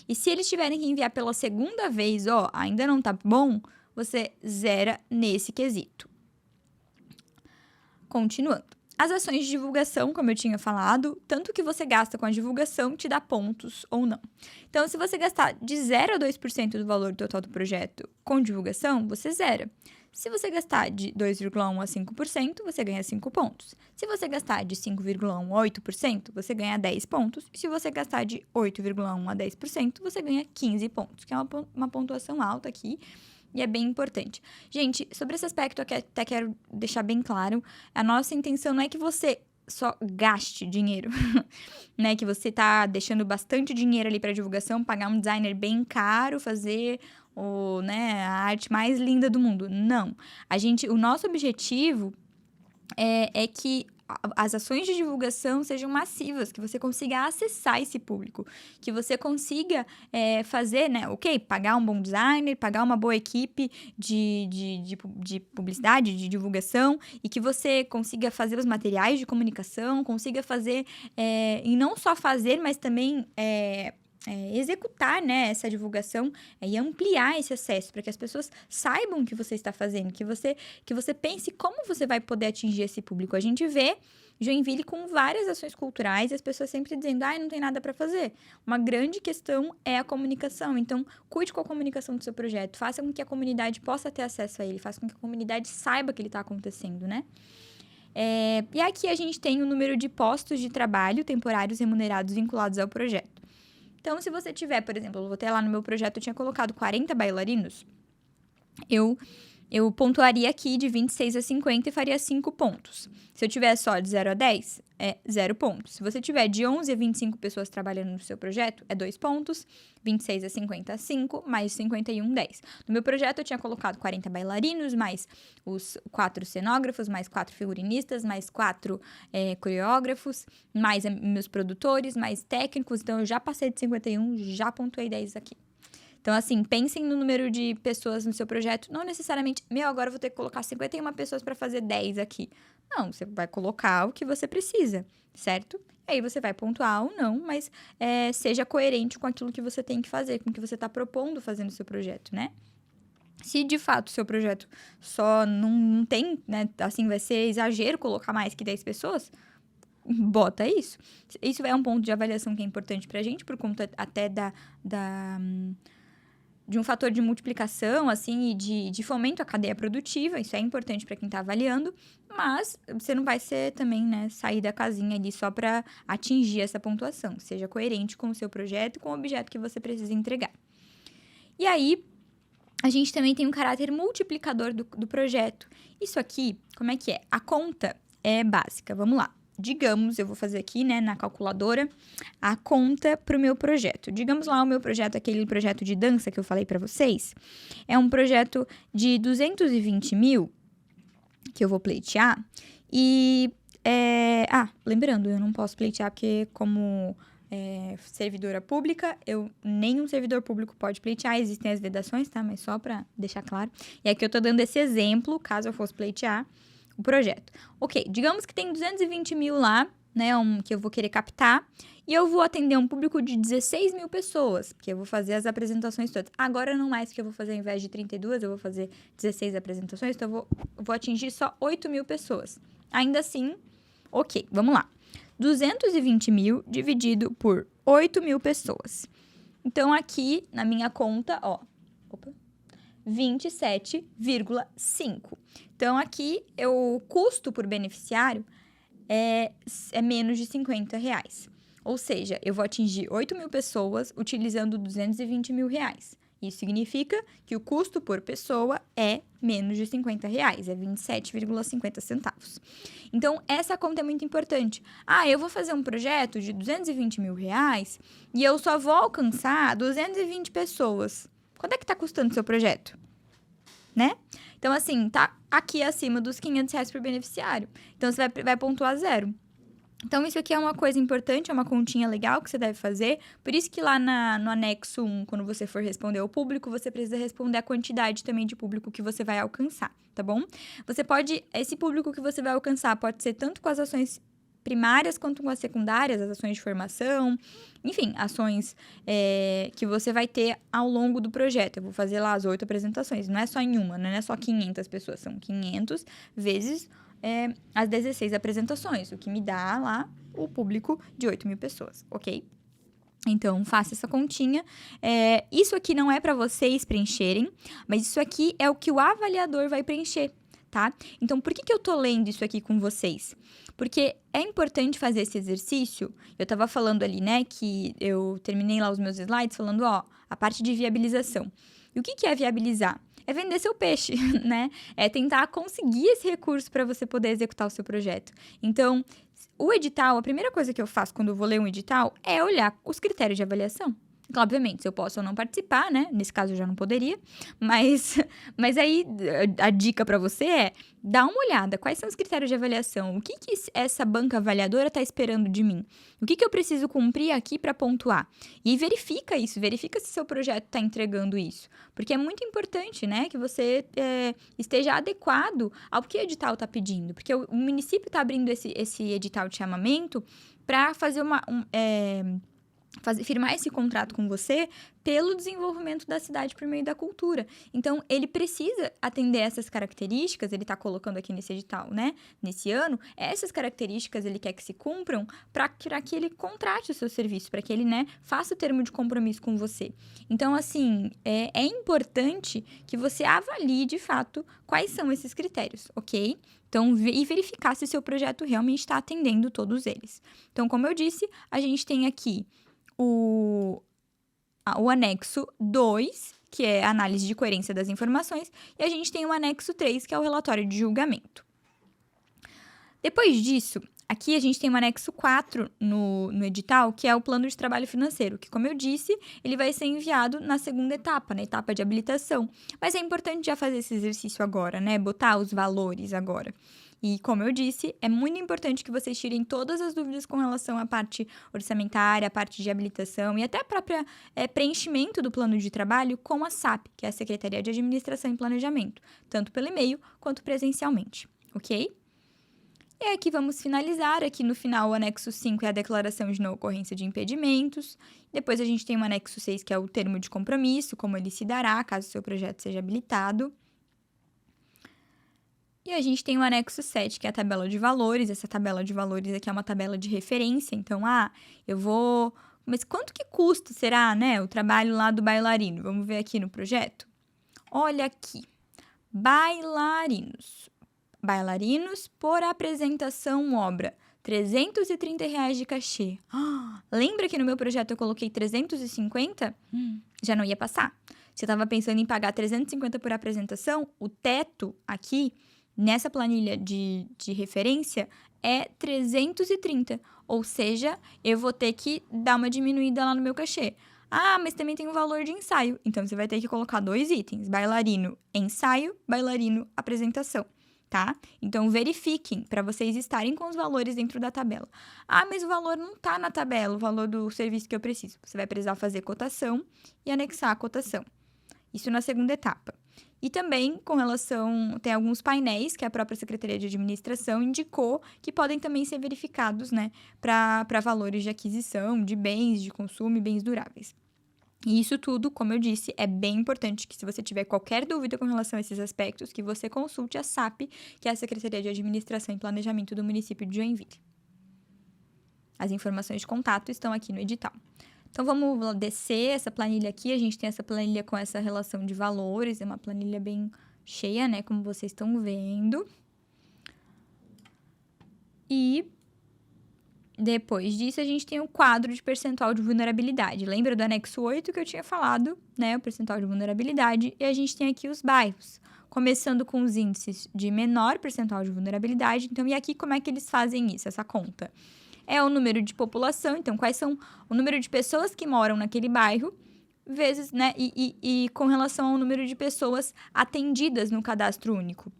E se eles tiverem que enviar pela segunda vez, ainda não tá bom, você zera nesse quesito. Continuando. As ações de divulgação, como eu tinha falado, tanto que você gasta com a divulgação te dá pontos ou não. Então, se você gastar de 0 a 2% do valor total do projeto com divulgação, você zera. Se você gastar de 2,1% a 5%, você ganha 5 pontos. Se você gastar de 5,1% a 8%, você ganha 10 pontos. E se você gastar de 8,1% a 10%, você ganha 15 pontos, que é uma pontuação alta aqui. E é bem importante. Gente, sobre esse aspecto, eu até quero deixar bem claro, a nossa intenção não é que você só gaste dinheiro, né? Que você tá deixando bastante dinheiro ali para divulgação, pagar um designer bem caro, fazer a arte mais linda do mundo. Não. O nosso objetivo é que as ações de divulgação sejam massivas, que você consiga acessar esse público, que você consiga fazer, né? Ok, pagar um bom designer, pagar uma boa equipe de publicidade, de divulgação, e que você consiga fazer os materiais de comunicação, consiga fazer, e não só fazer, mas também executar, né, essa divulgação e ampliar esse acesso para que as pessoas saibam o que você está fazendo, que você pense como você vai poder atingir esse público. A gente vê Joinville com várias ações culturais e as pessoas sempre dizendo, não tem nada para fazer. Uma grande questão é a comunicação. Então, cuide com a comunicação do seu projeto, faça com que a comunidade possa ter acesso a ele, faça com que a comunidade saiba que ele está acontecendo, né? E aqui a gente tem o número de postos de trabalho temporários remunerados vinculados ao projeto. Então, se você tiver, por exemplo, eu vou ter lá no meu projeto, eu tinha colocado 40 bailarinos, eu pontuaria aqui de 26 a 50 e faria 5 pontos. Se eu tiver só de 0 a 10, é 0 pontos. Se você tiver de 11 a 25 pessoas trabalhando no seu projeto, é 2 pontos. 26 a 50, 5, mais 51, 10. No meu projeto, eu tinha colocado 40 bailarinos, mais os 4 cenógrafos, mais 4 figurinistas, mais 4 coreógrafos, mais meus produtores, mais técnicos. Então, eu já passei de 51, já pontuei 10 aqui. Então, assim, pensem no número de pessoas no seu projeto. Não necessariamente, agora eu vou ter que colocar 51 pessoas para fazer 10 aqui. Não, você vai colocar o que você precisa, certo? Aí você vai pontuar ou não, mas seja coerente com aquilo que você tem que fazer, com o que você está propondo fazer no seu projeto, né? Se de fato o seu projeto só não tem, né? Assim, vai ser exagero colocar mais que 10 pessoas, bota isso. Isso é um ponto de avaliação que é importante pra gente, por conta até de um fator de multiplicação, assim, e de fomento à cadeia produtiva. Isso é importante para quem está avaliando, mas você não vai ser também, né, sair da casinha ali só para atingir essa pontuação. Seja coerente com o seu projeto e com o objeto que você precisa entregar. E aí, a gente também tem um caráter multiplicador do projeto. Isso aqui, como é que é? A conta é básica. Vamos lá. Digamos, eu vou fazer aqui, né, na calculadora, a conta para o meu projeto. Digamos lá o meu projeto, aquele projeto de dança que eu falei para vocês, é um projeto de 220 mil que eu vou pleitear. E, lembrando, eu não posso pleitear porque como servidora pública, nenhum servidor público pode pleitear, existem as vedações, tá? Mas só para deixar claro. E aqui eu tô dando esse exemplo, caso eu fosse pleitear o projeto. Ok, digamos que tem 220 mil lá, né, que eu vou querer captar, e eu vou atender um público de 16 mil pessoas, porque eu vou fazer as apresentações todas. Agora não mais, que eu vou fazer ao invés de 32, eu vou fazer 16 apresentações, então eu vou atingir só 8 mil pessoas. Ainda assim, ok, vamos lá. 220 mil dividido por 8 mil pessoas. Então, aqui na minha conta, Opa. 27,5. Então, aqui, o custo por beneficiário é menos de R$ 50. Ou seja, eu vou atingir 8.000 pessoas utilizando R$ 220.000. Isso significa que o custo por pessoa é menos de R$ 50, é 27,50 centavos. Então, essa conta é muito importante. Eu vou fazer um projeto de R$ 220.000 e eu só vou alcançar 220 pessoas. Quanto é que está custando o seu projeto? Né? Então, assim, tá aqui acima dos R$ 500 por beneficiário. Então, você vai pontuar 0. Então, isso aqui é uma coisa importante, é uma continha legal que você deve fazer. Por isso que lá no anexo 1, quando você for responder ao público, você precisa responder a quantidade também de público que você vai alcançar, tá bom? Esse público que você vai alcançar pode ser tanto com as ações primárias quanto com as secundárias, as ações de formação, enfim, ações que você vai ter ao longo do projeto. Eu vou fazer lá as 8 apresentações, não é só em uma, não é só 500 pessoas, são 500 vezes as 16 apresentações, o que me dá lá o público de 8.000 pessoas, ok? Então, faça essa continha. Isso aqui não é para vocês preencherem, mas isso aqui é o que o avaliador vai preencher, tá? Então, por que eu tô lendo isso aqui com vocês? Porque é importante fazer esse exercício. Eu tava falando ali, né, que eu terminei lá os meus slides falando, a parte de viabilização. E o que é viabilizar? É vender seu peixe, né? É tentar conseguir esse recurso para você poder executar o seu projeto. Então, o edital, a primeira coisa que eu faço quando eu vou ler um edital é olhar os critérios de avaliação. Obviamente, se eu posso ou não participar, né? Nesse caso, eu já não poderia. Mas aí, a dica para você é dar uma olhada. Quais são os critérios de avaliação? O que essa banca avaliadora está esperando de mim? O que eu preciso cumprir aqui para pontuar? E verifica isso. Verifica se seu projeto está entregando isso. Porque é muito importante, né? Que você esteja adequado ao que o edital está pedindo. Porque o município está abrindo esse edital de chamamento para fazer firmar esse contrato com você pelo desenvolvimento da cidade por meio da cultura. Então, ele precisa atender essas características, ele está colocando aqui nesse edital, né? Nesse ano, essas características ele quer que se cumpram para que ele contrate o seu serviço, para que ele, né, faça o termo de compromisso com você. Então, assim, é importante que você avalie, de fato, quais são esses critérios, ok? Então, e verificar se o seu projeto realmente está atendendo todos eles. Então, como eu disse, a gente tem aqui o anexo 2, que é a análise de coerência das informações, e a gente tem o anexo 3, que é o relatório de julgamento. Depois disso, aqui a gente tem o anexo 4 no edital, que é o plano de trabalho financeiro, que, como eu disse, ele vai ser enviado na segunda etapa, na etapa de habilitação. Mas é importante já fazer esse exercício agora, né? Botar os valores agora. E, como eu disse, é muito importante que vocês tirem todas as dúvidas com relação à parte orçamentária, à parte de habilitação e até a própria preenchimento do plano de trabalho com a SAP, que é a Secretaria de Administração e Planejamento, tanto pelo e-mail quanto presencialmente, ok? E aqui vamos finalizar. Aqui no final, o anexo 5 é a declaração de não ocorrência de impedimentos. Depois a gente tem o anexo 6, que é o termo de compromisso, como ele se dará caso o seu projeto seja habilitado. E a gente tem o anexo 7, que é a tabela de valores. Essa tabela de valores aqui é uma tabela de referência. Então, mas quanto que custa, será, né, o trabalho lá do bailarino? Vamos ver aqui no projeto? Olha aqui. Bailarinos por apresentação obra. R$330 de cachê. Lembra que no meu projeto eu coloquei 350? Já não ia passar. Se eu estava pensando em pagar 350 por apresentação, o teto aqui, nessa planilha de referência, é 330. Ou seja, eu vou ter que dar uma diminuída lá no meu cachê. Mas também tem o valor de ensaio. Então, você vai ter que colocar 2 itens. Bailarino, ensaio. Bailarino, apresentação. Tá? Então, verifiquem para vocês estarem com os valores dentro da tabela. Mas o valor não está na tabela, o valor do serviço que eu preciso. Você vai precisar fazer cotação e anexar a cotação. Isso na segunda etapa. E também, tem alguns painéis que a própria Secretaria de Administração indicou que podem também ser verificados, né, para valores de aquisição, de bens, de consumo e bens duráveis. E isso tudo, como eu disse, é bem importante que, se você tiver qualquer dúvida com relação a esses aspectos, que você consulte a SAP, que é a Secretaria de Administração e Planejamento do município de Joinville. As informações de contato estão aqui no edital. Então, vamos descer essa planilha aqui. A gente tem essa planilha com essa relação de valores. É uma planilha bem cheia, né? Como vocês estão vendo. E depois disso, a gente tem o quadro de percentual de vulnerabilidade. Lembra do anexo 8 que eu tinha falado, né? O percentual de vulnerabilidade. E a gente tem aqui os bairros, começando com os índices de menor percentual de vulnerabilidade. Então, e aqui como é que eles fazem isso, essa conta? É o número de população, então quais são o número de pessoas que moram naquele bairro, vezes, né? E com relação ao número de pessoas atendidas no cadastro único.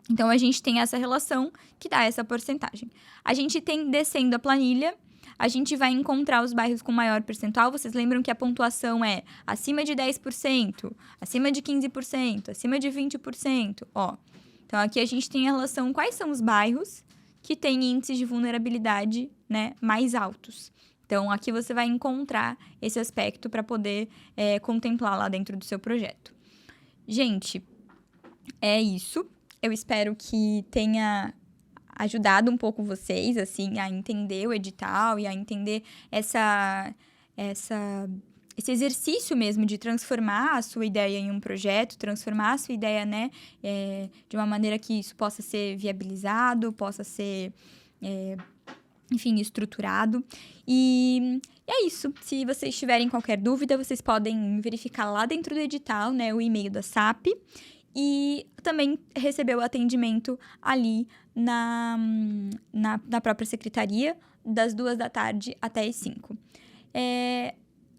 Então, a gente tem essa relação que dá essa porcentagem. A gente tem, descendo a planilha, a gente vai encontrar os bairros com maior percentual. Vocês lembram que a pontuação é acima de 10%, acima de 15%, acima de 20%, ó. Então, aqui a gente tem a relação quais são os bairros que têm índices de vulnerabilidade, né, mais altos. Então, aqui você vai encontrar esse aspecto para poder contemplar lá dentro do seu projeto. Gente, é isso. Eu espero que tenha ajudado um pouco vocês, assim, a entender o edital e a entender esse exercício mesmo de transformar a sua ideia em um projeto, transformar a sua ideia, né, de uma maneira que isso possa ser viabilizado, possa ser, enfim, estruturado. E é isso. Se vocês tiverem qualquer dúvida, vocês podem verificar lá dentro do edital, né, o e-mail da SAP. E também receber o atendimento ali na própria secretaria, das 2 da tarde até as 5.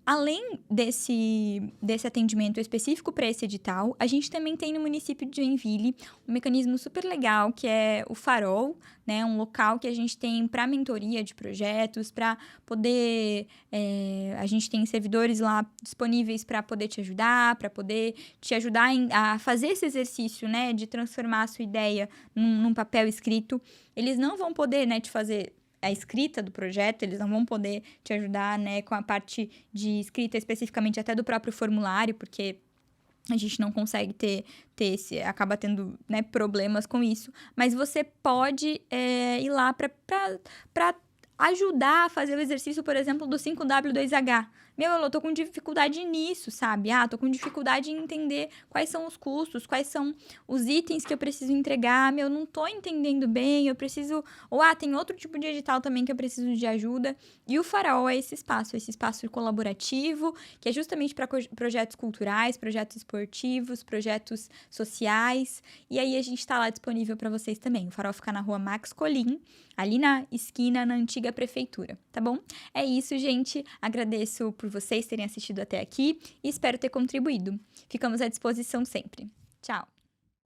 Além desse atendimento específico para esse edital, a gente também tem no município de Joinville um mecanismo super legal, que é o Farol, né? Um local que a gente tem para mentoria de projetos, para poder... a gente tem servidores lá disponíveis para poder te ajudar, a fazer esse exercício, né? De transformar a sua ideia num papel escrito. Eles não vão poder, né, te fazer a escrita do projeto, eles não vão poder te ajudar, né, com a parte de escrita especificamente até do próprio formulário, porque a gente não consegue acaba tendo, né, problemas com isso. Mas você pode ir lá para ajudar a fazer o exercício, por exemplo, do 5W2H. Eu tô com dificuldade nisso, sabe? Tô com dificuldade em entender quais são os custos, quais são os itens que eu preciso entregar. Não tô entendendo bem, eu preciso... Ou, tem outro tipo de edital também que eu preciso de ajuda. E o Farol é esse espaço colaborativo, que é justamente para projetos culturais, projetos esportivos, projetos sociais. E aí, a gente tá lá disponível para vocês também. O Farol fica na rua Max Colim, ali na esquina, na antiga prefeitura, tá bom? É isso, gente. Agradeço por vocês terem assistido até aqui e espero ter contribuído. Ficamos à disposição sempre. Tchau!